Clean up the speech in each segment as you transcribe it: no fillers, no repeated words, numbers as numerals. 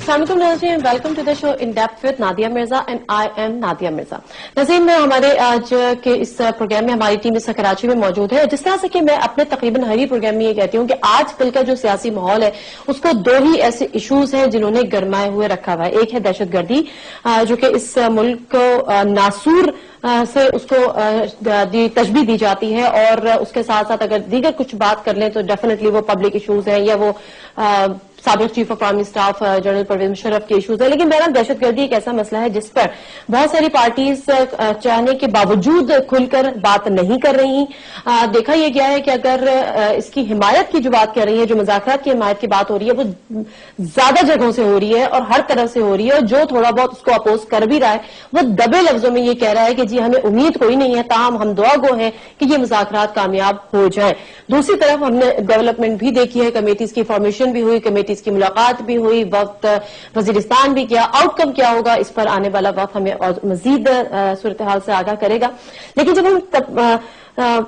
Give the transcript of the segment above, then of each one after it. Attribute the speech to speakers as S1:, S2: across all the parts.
S1: السلام علیکم ناظرین، welcome to the show in depth with Nadia Mirza and I am Nadia Mirza. ناظرین، میں ہمارے آج کے اس پروگرام میں ہماری ٹیم اس کراچی میں موجود ہے۔ جس طرح سے کہ میں اپنے تقریباً ہر ہی پروگرام میں یہ کہتی ہوں کہ آج کل کا جو سیاسی ماحول ہے اس کو دو ہی ایسے ایشوز ہیں جنہوں نے گرمائے ہوئے رکھا ہوا ہے۔ ایک ہے دہشت گردی، جو کہ اس ملک کو ناسور سے اس کو تشبیہ دی جاتی ہے، اور اس کے ساتھ ساتھ اگر دیگر کچھ بات کر لیں تو ڈیفینیٹلی وہ پبلک ایشوز ہیں یا وہ سابق chief of army staff general Pervez Musharraf کے ایشوز ہیں۔ لیکن بہرحال دہشت گردی ایک ایسا مسئلہ ہے جس پر بہت ساری پارٹیز چاہنے کے باوجود کھل کر بات نہیں کر رہی۔ دیکھا یہ گیا ہے کہ اگر اس کی حمایت کی جو بات کر رہی ہے، جو مذاکرات کی حمایت کی بات ہو رہی ہے، وہ زیادہ جگہوں سے ہو رہی ہے اور ہر طرف سے ہو رہی ہے، اور جو تھوڑا بہت اس کو اپوز کر بھی رہا ہے وہ دبے لفظوں میں یہ کہہ رہا ہے کہ جی ہمیں امید کوئی نہیں ہے، تاہم ہم دعا گو ہیں کہ یہ مذاکرات کامیاب ہو جائیں۔ دوسری طرف ہم نے ڈیولپمنٹ بھی دیکھی ہے، کمیٹیز کی فارمیشن بھی ہوئی، کمیٹیز کی ملاقات بھی ہوئی، وقت وزیرستان بھی کیا، آؤٹ کم کیا ہوگا اس پر آنے والا وقت ہمیں مزید صورتحال سے آگاہ کرے گا۔ لیکن جب ہم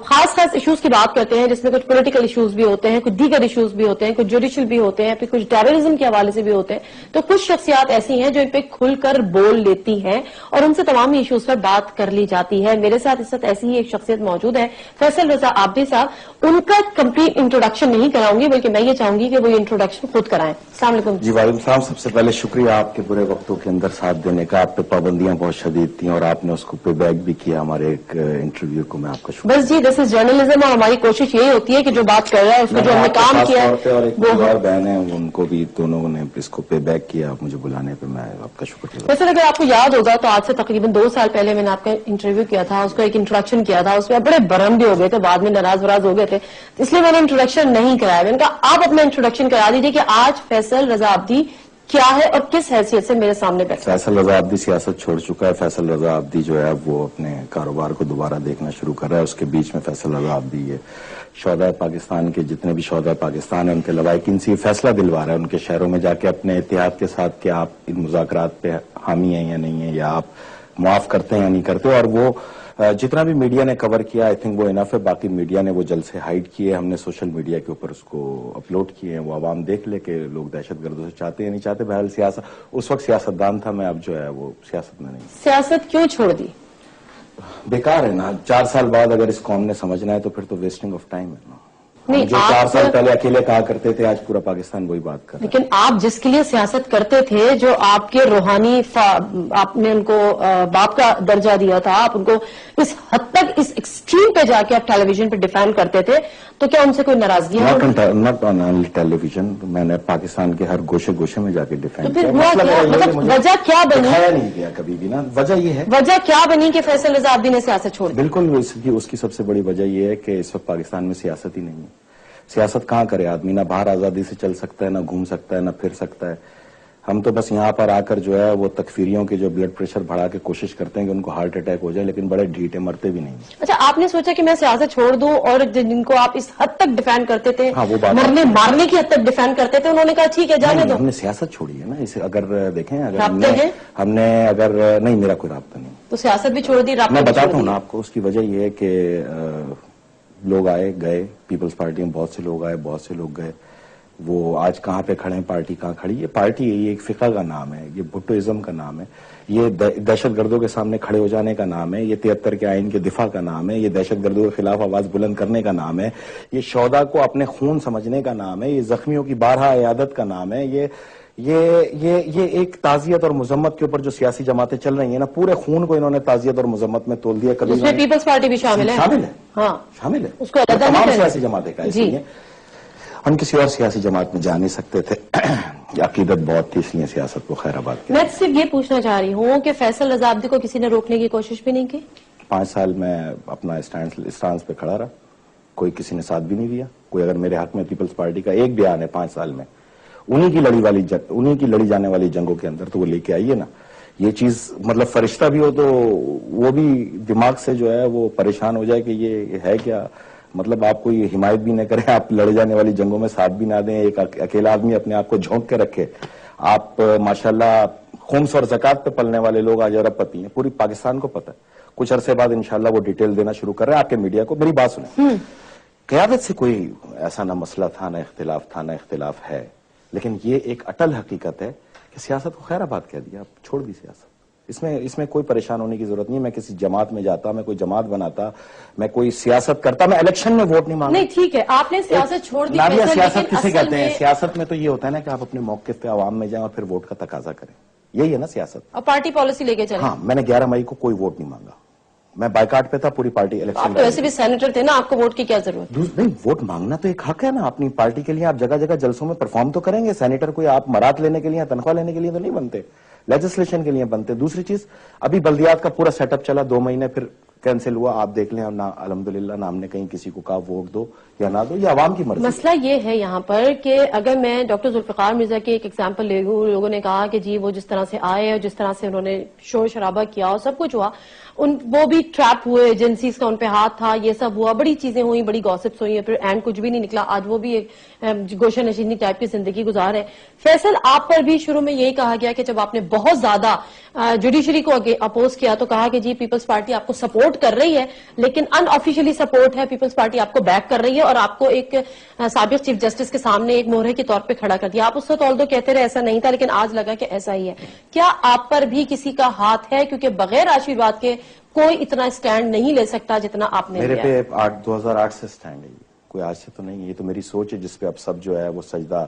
S1: خاص ایشوز کی بات کرتے ہیں جس میں کچھ پولیٹیکل ایشوز بھی ہوتے ہیں، کچھ دیگر ایشوز بھی ہوتے ہیں، کچھ جوڈیشل بھی ہوتے ہیں، پھر کچھ ٹیررزم کے حوالے سے بھی ہوتے ہیں، تو کچھ شخصیات ایسی ہیں جو ان پہ کھل کر بول لیتی ہیں اور ان سے تمام ایشوز پر بات کر لی جاتی ہے۔ میرے ساتھ اس وقت ایسی ہی ایک شخصیت موجود ہے، فیصل رضا عابدی صاحب۔ ان کا کمپلیٹ انٹروڈکشن نہیں کراؤں گی بلکہ میں یہ چاہوں گی کہ وہ یہ انٹروڈکشن خود کرائیں۔ السلام علیکم۔
S2: جی وعلیکم السلام۔ سب سے پہلے شکریہ آپ کے برے وقتوں کے اندر ساتھ دینے کا۔ آپ پہ پابندیاں بہت شدید تھیں اور آپ نے اس کو پے بیک بھی کیا ہمارے ایک انٹرویو کو، میں آپ کا شکریہ۔
S1: بس جی، دس از جرنلزم، اور ہماری کوشش یہی ہوتی ہے کہ جو بات کر رہا ہے اس کو جو ہم نے کام کیا ہے
S2: اور ایک اور بہن ہے ان کو بھی، دونوں نے اس کو پے بیک کیا مجھے بلانے پہ، میں آپ کا شکریہ۔
S1: ویسے اگر آپ کو یاد ہوگا تو آج سے تقریباً 2 سال پہلے میں نے آپ کا انٹرویو کیا تھا، اس کو ایک انٹروڈکشن کیا تھا، اس میں بڑے برہم بھی ہو گئے تھے، بعد میں ناراض وراز ہو گئے تھے، اس لیے میں نے انٹروڈکشن نہیں کرایا۔ میں نے کہا آپ اپنا انٹروڈکشن کرا دیجیے کہ آج فیصل رضا عابدی کیا ہے اور کس حیثیت سے میرے سامنے بیٹھا ہے۔
S2: فیصل رضا عابدی سیاست چھوڑ چکا ہے۔ فیصل رضا عابدی جو ہے وہ اپنے کاروبار کو دوبارہ دیکھنا شروع کر رہا ہے۔ اس کے بیچ میں فیصل رضا عابدی یہ شہدائے پاکستان کے جتنے بھی شہدائے پاکستان ہیں ان کے لواحقین سے فیصلہ دلوا رہا ہے، ان کے شہروں میں جا کے اپنے اتحاد کے ساتھ کہ آپ ان مذاکرات پہ حامی ہیں یا نہیں ہیں، یا آپ معاف کرتے ہیں یا نہیں کرتے۔ اور وہ جتنا بھی میڈیا نے کور کیا آئی تھنک وہ انف ہے، باقی میڈیا نے وہ جلد سے ہائیڈ کیے، ہم نے سوشل میڈیا کے اوپر اس کو اپلوڈ کیے ہیں، وہ عوام دیکھ لے کہ لوگ دہشت گردوں سے چاہتے ہیں نہیں چاہتے۔ بہرحال سیاست اس وقت سیاستدان تھا میں، اب جو ہے وہ سیاست میں نہیں۔
S1: سیاست کیوں چھوڑ دی؟
S2: بیکار ہے نا، 4 سال بعد اگر اس قوم نے سمجھنا ہے تو پھر تو ویسٹنگ آف ٹائم ہے نا۔
S1: نہیں،
S2: جو 4 سال پہلے اکیلے کہا کرتے تھے آج پورا پاکستان وہی بات کر رہا ہے۔
S1: لیکن آپ جس کے لیے سیاست کرتے تھے، جو آپ کے روحانی آپ نے ان کو باپ کا درجہ دیا تھا، آپ ان کو اس حد تک اس ایکسٹریم پہ جا کے آپ ٹیلی ویژن پہ ڈیفینڈ کرتے تھے، تو کیا ان سے کوئی ناراضگی ہے؟
S2: ناٹ آن ٹیلی ویژن، میں نے پاکستان کے ہر گوشے گوشے میں جا کے ڈیفینڈ کیا۔
S1: مطلب وجہ کیا بنی؟
S2: دکھایا نہیں گیا کبھی بھی نا، وجہ یہ ہے۔
S1: وجہ کیا بنی کہ فیصل رضا عابدی نے سیاست چھوڑ دی؟
S2: بالکل اس کی سب سے بڑی وجہ یہ ہے کہ اس وقت پاکستان میں سیاست ہی نہیں ہے۔ سیاست کہاں کرے آدمی؟ نہ باہر آزادی سے چل سکتا ہے، نہ گھوم سکتا ہے، نہ پھر سکتا ہے۔ ہم تو بس یہاں پر آ کر جو ہے وہ تکفیریوں کے جو بلڈ پریشر بڑھا کے کوشش کرتے ہیں کہ ان کو ہارٹ اٹیک ہو جائے، لیکن بڑے ڈھیٹے مرتے بھی نہیں۔
S1: اچھا، آپ نے سوچا کہ میں سیاست چھوڑ دوں، اور جن کو آپ اس حد تک ڈیفینڈ کرتے تھے، مارنے کی حد تک ڈیفینڈ کرتے تھے، انہوں نے کہا ٹھیک ہے جانے دو۔
S2: ہم نے سیاست چھوڑی ہے نا، اسے اگر دیکھیں، ہم نے اگر نہیں، میرا کوئی رابطہ نہیں،
S1: تو سیاست بھی چھوڑ دی، رابطہ
S2: میں بتاتا ہوں نا آپ کو۔ اس کی وجہ یہ ہے کہ لوگ آئے گئے، پیپلز پارٹی میں بہت سے لوگ آئے، بہت سے لوگ گئے۔ وہ آج کہاں پہ کھڑے ہیں، پارٹی کہاں کھڑی؟ یہ پارٹی ہے، یہ ایک فقہ کا نام ہے، یہ بھٹوازم کا نام ہے، یہ دہشت گردوں کے سامنے کھڑے ہو جانے کا نام ہے، یہ 73 کے آئین کے دفاع کا نام ہے، یہ دہشت گردوں کے خلاف آواز بلند کرنے کا نام ہے، یہ شہداء کو اپنے خون سمجھنے کا نام ہے، یہ زخمیوں کی بارہا عیادت کا نام ہے، یہ ایک تعزیت اور مذمت کے اوپر جو سیاسی جماعتیں چل رہی ہیں نا، پورے خون کو انہوں نے تعزیت اور مذمت میں تول دیا۔
S1: اس میں پیپلز پارٹی بھی شامل ہے؟
S2: شامل ہے،
S1: اس کو
S2: تمام سیاسی جماعتیں کا اس لیے ہم کسی اور سیاسی جماعت میں جا نہیں سکتے تھے، عقیدت بہت تھی، اس لیے سیاست کو خیر آباد کیا۔
S1: میں صرف یہ پوچھنا چاہ رہی ہوں کہ فیصل رضا عابدی کو کسی نے روکنے کی کوشش بھی نہیں کی؟
S2: 5 سال میں اپنا اسٹانس پہ کھڑا رہا، کوئی کسی نے ساتھ بھی نہیں دیا۔ کوئی اگر میرے حق میں پیپلز پارٹی کا ایک بیان ہے 5 سال میں انہی کی لڑی جانے والی جنگوں کے اندر، تو وہ لے کے آئیے نا۔ یہ چیز مطلب فرشتہ بھی ہو تو وہ بھی دماغ سے جو ہے وہ پریشان ہو جائے کہ یہ ہے کیا، مطلب آپ کو یہ حمایت بھی نہ کریں، آپ لڑے جانے والی جنگوں میں ساتھ بھی نہ دیں، ایک اکیلا آدمی اپنے آپ کو جھونک کے رکھے۔ آپ ماشاءاللہ خمس اور زکوٰۃ پہ پلنے والے لوگ آج ارب پتی ہیں، پوری پاکستان کو پتہ ہے۔ کچھ عرصے بعد انشاءاللہ وہ ڈیٹیل دینا شروع کر رہے ہیں آپ کے میڈیا کو۔ میری بات سنیں، قیادت سے کوئی ایسا نہ مسئلہ تھا، نہ اختلاف تھا، نہ اختلاف ہے، لیکن یہ ایک اٹل حقیقت ہے کہ سیاست کو خیر آباد کہہ دیا, آپ چھوڑ دی سیاست. اس میں کوئی پریشان ہونے کی ضرورت نہیں. میں کسی جماعت میں جاتا, میں کوئی جماعت بناتا, میں کوئی سیاست کرتا, میں الیکشن میں ووٹ نہیں مانگتا.
S1: نہیں ٹھیک ہے, آپ نے سیاست چھوڑ دی.
S2: نادیہ, سیاست کسے کہتے ہیں؟ سیاست میں تو یہ ہوتا ہے نا کہ آپ اپنے موقف پہ عوام میں جائیں اور پھر ووٹ کا تقاضا کریں, یہی ہے نا سیاست.
S1: اور پارٹی پالیسی لے کے چلیں.
S2: ہاں, میں نے 11 مئی کو کوئی ووٹ نہیں مانگا, میں بائیکاٹ پہ تھا پوری پارٹی الیکشن.
S1: آپ تو ویسے بھی سینیٹر تھے نا, آپ کو ووٹ کی کیا ضرورت؟
S2: نہیں, ووٹ مانگنا تو ایک حق ہے نا اپنی پارٹی کے لیے. آپ جگہ جگہ جلسوں میں پرفارم تو کریں گے. سینیٹر کوئی آپ مراد لینے کے لیے, تنخواہ لینے کے لیے تو نہیں بنتے, لیجسلیشن کے لیے بنتے. دوسری چیز, ابھی بلدیات کا پورا سیٹ اپ چلا 2 مہینے, پھر کینسل ہوا. آپ دیکھ لیں, الحمدللہ نہ ہم نے کہیں کسی کو کہا ووٹ دو یا نہ دو, یہ عوام کی مرضی.
S1: مسئلہ یہ ہے یہاں پر کہ اگر میں ڈاکٹر ذوالفقار مرزا کی ایک ایگزامپل لے لوں, لوگوں نے کہا کہ جی وہ جس طرح سے آئے اور جس طرح سے انہوں نے شور شرابہ کیا اور سب کچھ ہوا, وہ بھی ٹریپ ہوئے, ایجنسیز کا ان پہ ہاتھ تھا, یہ سب ہوا, بڑی چیزیں ہوئی, بڑی گوسپس ہوئی, پھر اینڈ کچھ بھی نہیں نکلا. آج وہ بھی ایک گوشہ نشینی ٹائپ کی زندگی گزار ہے. فیصل, آپ پر بھی شروع میں یہی کہا گیا کہ جب آپ نے بہت زیادہ جوڈیشری کو اپوز کیا تو کہا کہ جی پیپلز پارٹی آپ کو سپورٹ کر رہی ہے, لیکن ان آفیشیلی سپورٹ ہے, پیپلز پارٹی آپ کو بیک کر رہی ہے, اور آپ کو ایک سابق چیف جسٹس کے سامنے ایک مہرے کے طور پہ کھڑا کر دیا. آپ اس وقت آلدو کہتے رہے ایسا نہیں تھا, لیکن آج لگا کہ ایسا ہی ہے. کیا آپ پر بھی کسی کا ہاتھ ہے؟ کیونکہ بغیر آشیرواد کے کوئی اتنا اسٹینڈ نہیں لے سکتا جتنا آپ نے
S2: میرے
S1: لیا.
S2: پہ 2008 سے اسٹینڈ ہے, کوئی آج سے تو نہیں. یہ تو میری سوچ ہے جس پہ اب سب جو ہے وہ سجدہ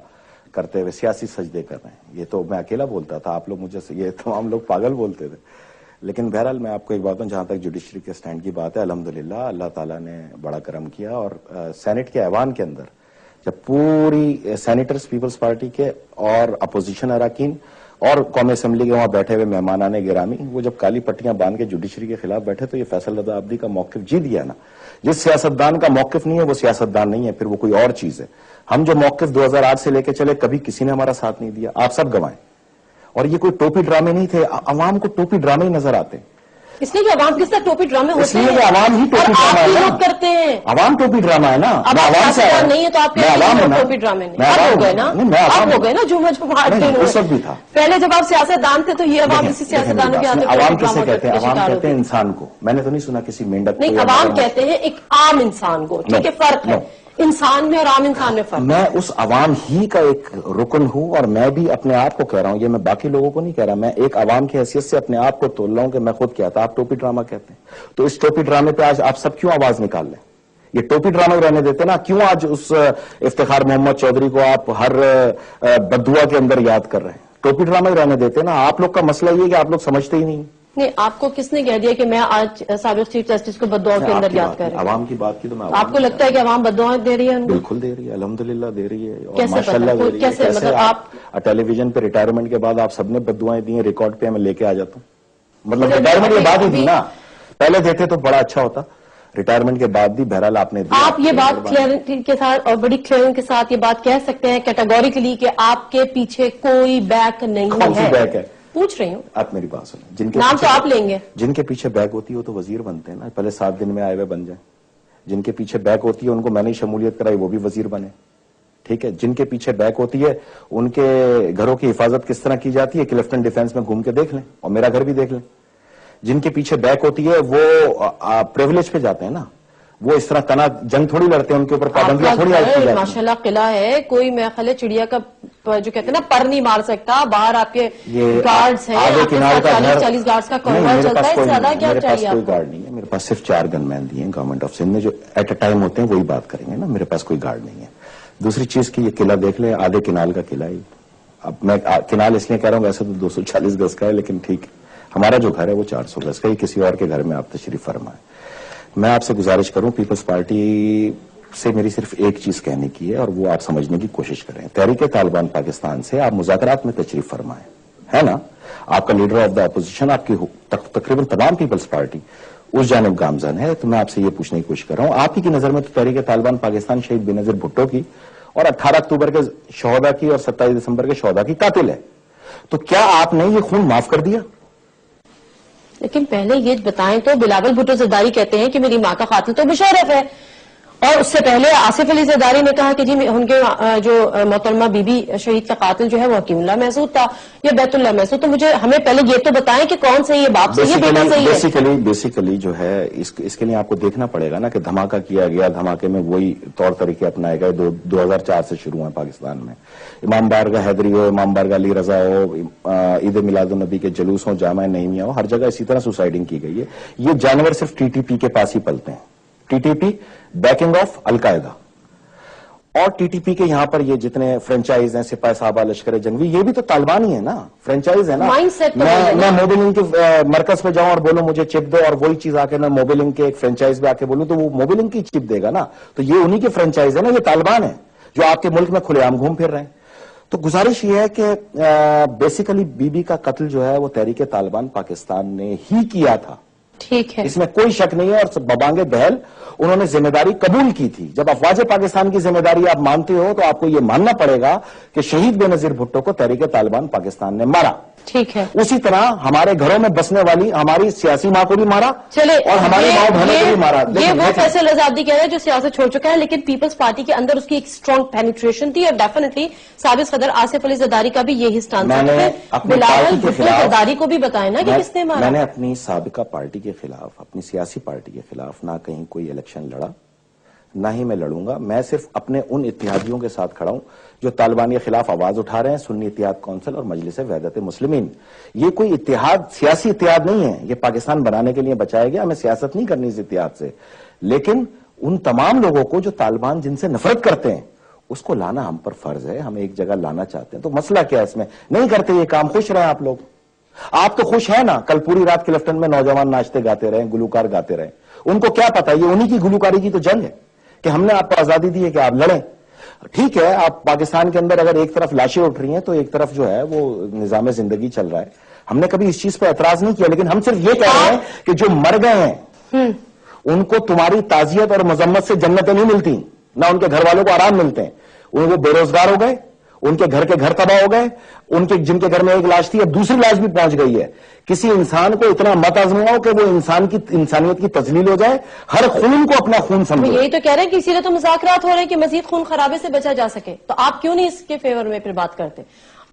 S2: کرتے ہوئے سیاسی سجدے کر رہے ہیں. یہ تو میں اکیلا بولتا تھا, آپ لوگ مجھے یہ تمام لوگ پاگل بولتے تھے. لیکن بہرحال میں آپ کو ایک بات ہوں, جہاں تک جوڈیشری کے اسٹینڈ کی بات ہے, الحمدللہ اللہ تعالیٰ نے بڑا کرم کیا. اور سینٹ کے ایوان کے اندر جب پوری سینیٹرز پیپلز پارٹی کے اور اپوزیشن اراکین اور قومی اسمبلی کے وہاں بیٹھے ہوئے مہمانان گرامی, وہ جب کالی پٹیاں باندھ کے جوڈیشری کے خلاف بیٹھے تو یہ فیصل رضا عابدی کا موقف جی دیا نا. جس سیاستدان کا موقف نہیں ہے وہ سیاستدان نہیں ہے, پھر وہ کوئی اور چیز ہے. ہم جو موقف 2008 سے لے کے چلے, کبھی کسی نے ہمارا ساتھ نہیں دیا, آپ سب گوائیں. اور یہ کوئی ٹوپی ڈرامے نہیں تھے, عوام کو ٹوپی ڈرامے ہی نظر آتے.
S1: اس لیے کہ عوام کس طرح ٹوپی ڈرامے ہوتے ہیں,
S2: اس لیے کہ عوام ہی ٹوپی ڈرامہ ہے نا,
S1: کرتے ہیں.
S2: عوام ٹوپی ڈرامہ ہے نا.
S1: اب
S2: عوام سے
S1: نہیں ہے تو آپ ٹوپی ڈرامے نہیں. اب ہو گئے نا, اب ہو گئے نا جھوم
S2: اس وقت بھی تھا.
S1: پہلے جب آپ سیاست دان تھے تو یہ عوام اسی سیاست دانوں کے آتے.
S2: عوام کسے کہتے ہیں؟ عوام کہتے ہیں انسان کو. میں نے تو نہیں سنا کسی مینڈک کو.
S1: نہیں, عوام کہتے ہیں ایک عام انسان کو. ٹھیک ہے, فرق ہے انسان میں اور عام انسان میں فرق.
S2: میں اس عوام ہی کا ایک رکن ہوں, اور میں بھی اپنے آپ کو کہہ رہا ہوں, یہ میں باقی لوگوں کو نہیں کہہ رہا, میں ایک عوام کی حیثیت سے اپنے آپ کو تول رہا ہوں کہ میں خود کیا تھا. آپ ٹوپی ڈرامہ کہتے ہیں, تو اس ٹوپی ڈرامے پہ آج آپ سب کیوں آواز نکال لیں؟ یہ ٹوپی ڈرامہ رہنے دیتے نا. کیوں آج اس افتخار محمد چودھری کو آپ ہر بددعا کے اندر یاد کر رہے ہیں؟ ٹوپی ڈرامہ ہی رہنے دیتے نا. آپ لوگ کا مسئلہ یہ ہے کہ آپ لوگ سمجھتے ہی نہیں.
S1: نہیں, آپ کو کس نے کہہ دیا کہ میں آج سابق چیف جسٹس کو بددعا کے اندر یاد کر رہا ہوں؟
S2: عوام کی بات کی تو میں,
S1: آپ کو لگتا ہے کہ عوام بددعا دے رہی ہے؟
S2: بالکل دے رہی ہے, الحمدللہ دے رہی ہے, اور
S1: کیسے
S2: ماشاءاللہ دے رہی ہے.
S1: کیسے مطلب آپ
S2: ٹیلی ویژن پہ ریٹائرمنٹ کے بعد آپ سب نے بددعائیں دی ہیں, ریکارڈ پہ میں لے کے آ جاتا ہوں. مطلب ریٹائرمنٹ کے بعد ہی دی نا, پہلے دیتے تو بڑا اچھا ہوتا, ریٹائرمنٹ کے بعد بھی. بہرحال آپ نے
S1: آپ یہ بات کلیئرٹی کے ساتھ اور بڑی کلیئرنگ کے ساتھ یہ بات کہہ سکتے ہیں کیٹیگوریکلی کہ آپ کے پیچھے کوئی بیک نہیں ہے؟
S2: کون سی بیک ہے؟
S1: پوچھ رہی ہوں.
S2: آپ میری بات سنیں, جن کے
S1: نام تو آپ لیں گے.
S2: جن کے پیچھے بیک ہوتی ہے وہ تو وزیر بنتے ہیں نا, پہلے 7 دن میں آئے ہوئے بن جائیں. جن کے پیچھے بیک ہوتی ہے ان کو میں نے شمولیت کرائی, وہ بھی وزیر بنے. ٹھیک ہے, جن کے پیچھے بیک ہوتی ہے ان کے گھروں کی حفاظت کس طرح کی جاتی ہے کلفٹن ڈیفینس میں گھوم کے دیکھ لیں, اور میرا گھر بھی دیکھ لیں. جن کے پیچھے بیک ہوتی ہے وہ پریولیج پہ جاتے ہیں نا, وہ اس طرح کنا جنگ تھوڑی لڑتے ہیں, ان کے اوپر پابندیاں تھوڑی عائد کی جاتی ہیں.
S1: ماشاءاللہ قلعہ ہے, کوئی میں خیال چڑیا کا جو کہتے ہیں نا پر نہیں مار سکتا. باہر آپ کے گارڈز ہیں, 40 گارڈز کا کانوائے چلتا ہے, زیادہ کیا چاہیے آپ کو؟
S2: کوئی گارڈ نہیں ہے میرے پاس, صرف 4 گن مین دیے ہیں گورنمنٹ آف سندھ نے, جو ایٹ اے ٹائم ہوتے ہیں وہی بات کریں گے نا. میرے پاس کوئی گارڈ نہیں ہے. دوسری چیز کی یہ قلعہ دیکھ لیں, آدھے کنال کا قلعہ ہی. اب میں کنال اس لیے کہہ رہا ہوں, ویسے تو 240 گز کا ہے, لیکن ٹھیک ہے, ہمارا جو گھر ہے وہ 400 گز کا ہے. کسی اور کے گھر میں آپ تشریف فرمائیں. میں آپ سے گزارش کروں, پیپلز پارٹی سے میری صرف ایک چیز کہنے کی ہے, اور وہ آپ سمجھنے کی کوشش کریں. تحریک طالبان پاکستان سے آپ مذاکرات میں تشریف فرمائیں, ہے نا. آپ کا لیڈر آف دا اپوزیشن, آپ کی تقریباً تمام پیپلز پارٹی اس جانب گامزن ہے. تو میں آپ سے یہ پوچھنے کی کوشش کر رہا ہوں, آپ ہی کی نظر میں تو تحریک طالبان پاکستان شہید بے نظیر بھٹو کی اور 18 اکتوبر کے شہداء کی اور 27 دسمبر کے شہداء کی قاتل ہے. تو کیا آپ نے یہ خون معاف کر دیا؟
S1: لیکن پہلے یہ بتائیں تو, بلاول بھٹو زرداری کہتے ہیں کہ میری ماں کا قاتل تو مشرف ہے, اور اس سے پہلے آصف علی زرداری نے کہا کہ جی ان کے جو محترمہ بی بی شہید کا قاتل جو ہے وہ حکیم اللہ محسود تھا یا بیت اللہ محسود. تو ہمیں پہلے یہ تو بتائیں کہ کون صحیح ہے, باپ صحیح ہے, بیٹا صحیح ہے.
S2: بیسیکلی جو ہے اس کے لیے آپ کو دیکھنا پڑے گا نا کہ دھماکہ کیا گیا, دھماکے میں وہی طور طریقے اپنائے گئے 2004 سے شروع ہیں پاکستان میں. امام بارگاہ حیدری ہو, امام بارگاہ علی رضا ہو, عید میلاد النبی کے جلوس ہوں, جامع نعیمیہ ہو, ہر جگہ اسی طرح سوسائڈنگ کی گئی ہے. یہ جانور صرف ٹی ٹی پی کے پاس ہی پلتے ہیں. T T P backing of Al Qaeda, اور ٹی ٹی پی کے یہاں پر یہ جتنے فرنچائز ہیں, سپاہی صحابہ, لشکر جنگی, یہ بھی تو طالبان ہی ہے نا, فرنچائز ہے نا. میں موبیلنگ کے مرکز پہ جاؤں اور بولوں مجھے چپ دو, اور وہی چیز آ کے میں موبیلنگ کے ایک فرنچائز پہ آ کے بولوں تو وہ موبیلنگ کی چپ دے گا نا. تو یہ انہی کے فرنچائز ہے نا, یہ طالبان ہے جو آپ کے ملک میں کھلے عام گھوم پھر رہے ہیں. تو گزارش یہ ہے کہ بیسیکلی بی بی کا قتل جو ہے وہ تحریک طالبان پاکستان نے ہی کیا تھا,
S1: ٹھیک ہے,
S2: اس میں کوئی شک نہیں ہے. اور ببانگ بہل انہوں نے ذمہ داری قبول کی تھی. جب افواج پاکستان کی ذمہ داری آپ مانتے ہو تو آپ کو یہ ماننا پڑے گا کہ شہید بے نظیر بھٹو کو تحریک طالبان پاکستان نے مارا.
S1: ٹھیک ہے,
S2: اسی طرح ہمارے گھروں میں بسنے والی ہماری سیاسی ماں کو بھی مارا,
S1: چلے,
S2: اور ہماری ماں بہنوں کو بھی مارا.
S1: یہ وہ فیصل رضابدی کہہ رہے ہیں جو سیاست چھوڑ چکا ہے, لیکن پیپلز پارٹی کے اندر اس کی ایک اسٹرانگ پینیٹریشن تھی, اور ڈیفینیٹلی سابق صدر آصف علی زرداری کا بھی یہی اسٹانس ہے. بلاول بھٹو زرداری کو بھی بتائیں نا کہ کس نے مارا.
S2: میں نے اپنی سابقہ پارٹی کے خلاف, اپنی سیاسی پارٹی کے خلاف نہ کہیں کوئی الیکشن لڑا, نہ ہی میں لڑوں گا. میں صرف اپنے ان اتحادیوں کے ساتھ کھڑا ہوں جو طالبان کے خلاف آواز اٹھا رہے ہیں, سنی اتحاد کونسل اور مجلس وحدت مسلمین. یہ کوئی اتحاد, سیاسی اتحاد نہیں ہے, یہ پاکستان بنانے کے لیے بچایا گیا. ہمیں سیاست نہیں کرنی اس اتحاد سے, لیکن ان تمام لوگوں کو جو طالبان جن سے نفرت کرتے ہیں اس کو لانا ہم پر فرض ہے. ہم ایک جگہ لانا چاہتے ہیں. تو مسئلہ کیا ہے اس میں؟ نہیں کرتے یہ کام, خوش رہیں آپ لوگ. آپ تو خوش ہیں نا, کل پوری رات کلفٹن میں نوجوان ناچتے گاتے رہے, گلوکار گاتے رہے. ان کو کیا پتا, یہ انہی کی گلوکاری کی تو جنگ ہے کہ ہم نے آپ کو آزادی دی ہے کہ آپ لڑیں. ٹھیک ہے, آپ پاکستان کے اندر اگر ایک طرف لاشیں اٹھ رہی ہیں تو ایک طرف جو ہے وہ نظام زندگی چل رہا ہے. ہم نے کبھی اس چیز پہ اعتراض نہیں کیا, لیکن ہم صرف یہ کہہ رہے ہیں کہ جو مر گئے ہیں ان کو تمہاری تعزیت اور مذمت سے جنتیں نہیں ملتی, نہ ان کے گھر والوں کو آرام ملتے ہیں. وہ بے روزگار ہو گئے, ان کے گھر تباہ ہو گئے, ان کے جن کے گھر میں ایک لاش تھی اب دوسری لاش بھی پہنچ گئی ہے. کسی انسان کو اتنا مت آزماؤ کہ وہ انسانیت کی تذلیل ہو جائے. ہر خون کو اپنا خون سمجھو.
S1: یہی تو کہہ رہے ہیں کہ اسی لیے تو مذاکرات ہو رہے ہیں کہ مزید خون خرابے سے بچا جا سکے. تو آپ کیوں نہیں اس کے فیور میں پھر بات کرتے؟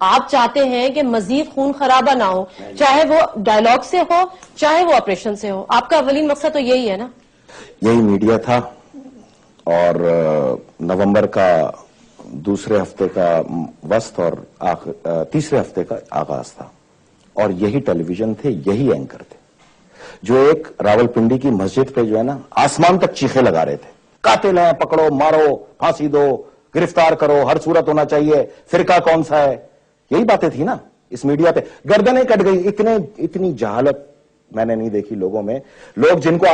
S1: آپ چاہتے ہیں کہ مزید خون خرابہ نہ ہو, چاہے وہ ڈائیلاگ سے ہو چاہے وہ آپریشن سے ہو. آپ کا اولین مقصد تو یہی ہے نا.
S2: یہی میڈیا تھا, اور نومبر کا دوسرے ہفتے کا وسط اور تیسرے ہفتے کا آغاز تھا, اور یہی ٹیلی ویژن تھے, یہی اینکر تھے جو ایک راولپنڈی کی مسجد پہ جو ہے نا آسمان تک چیخے لگا رہے تھے, قاتل ہیں, پکڑو, مارو, پھانسی دو, گرفتار کرو, ہر صورت ہونا چاہیے, فرقہ کون سا ہے. یہی باتیں تھی نا اس میڈیا پہ. گردنیں کٹ گئی. اتنی جہالت میں نے نہیں دیکھی لوگوں میں. لوگ جن کو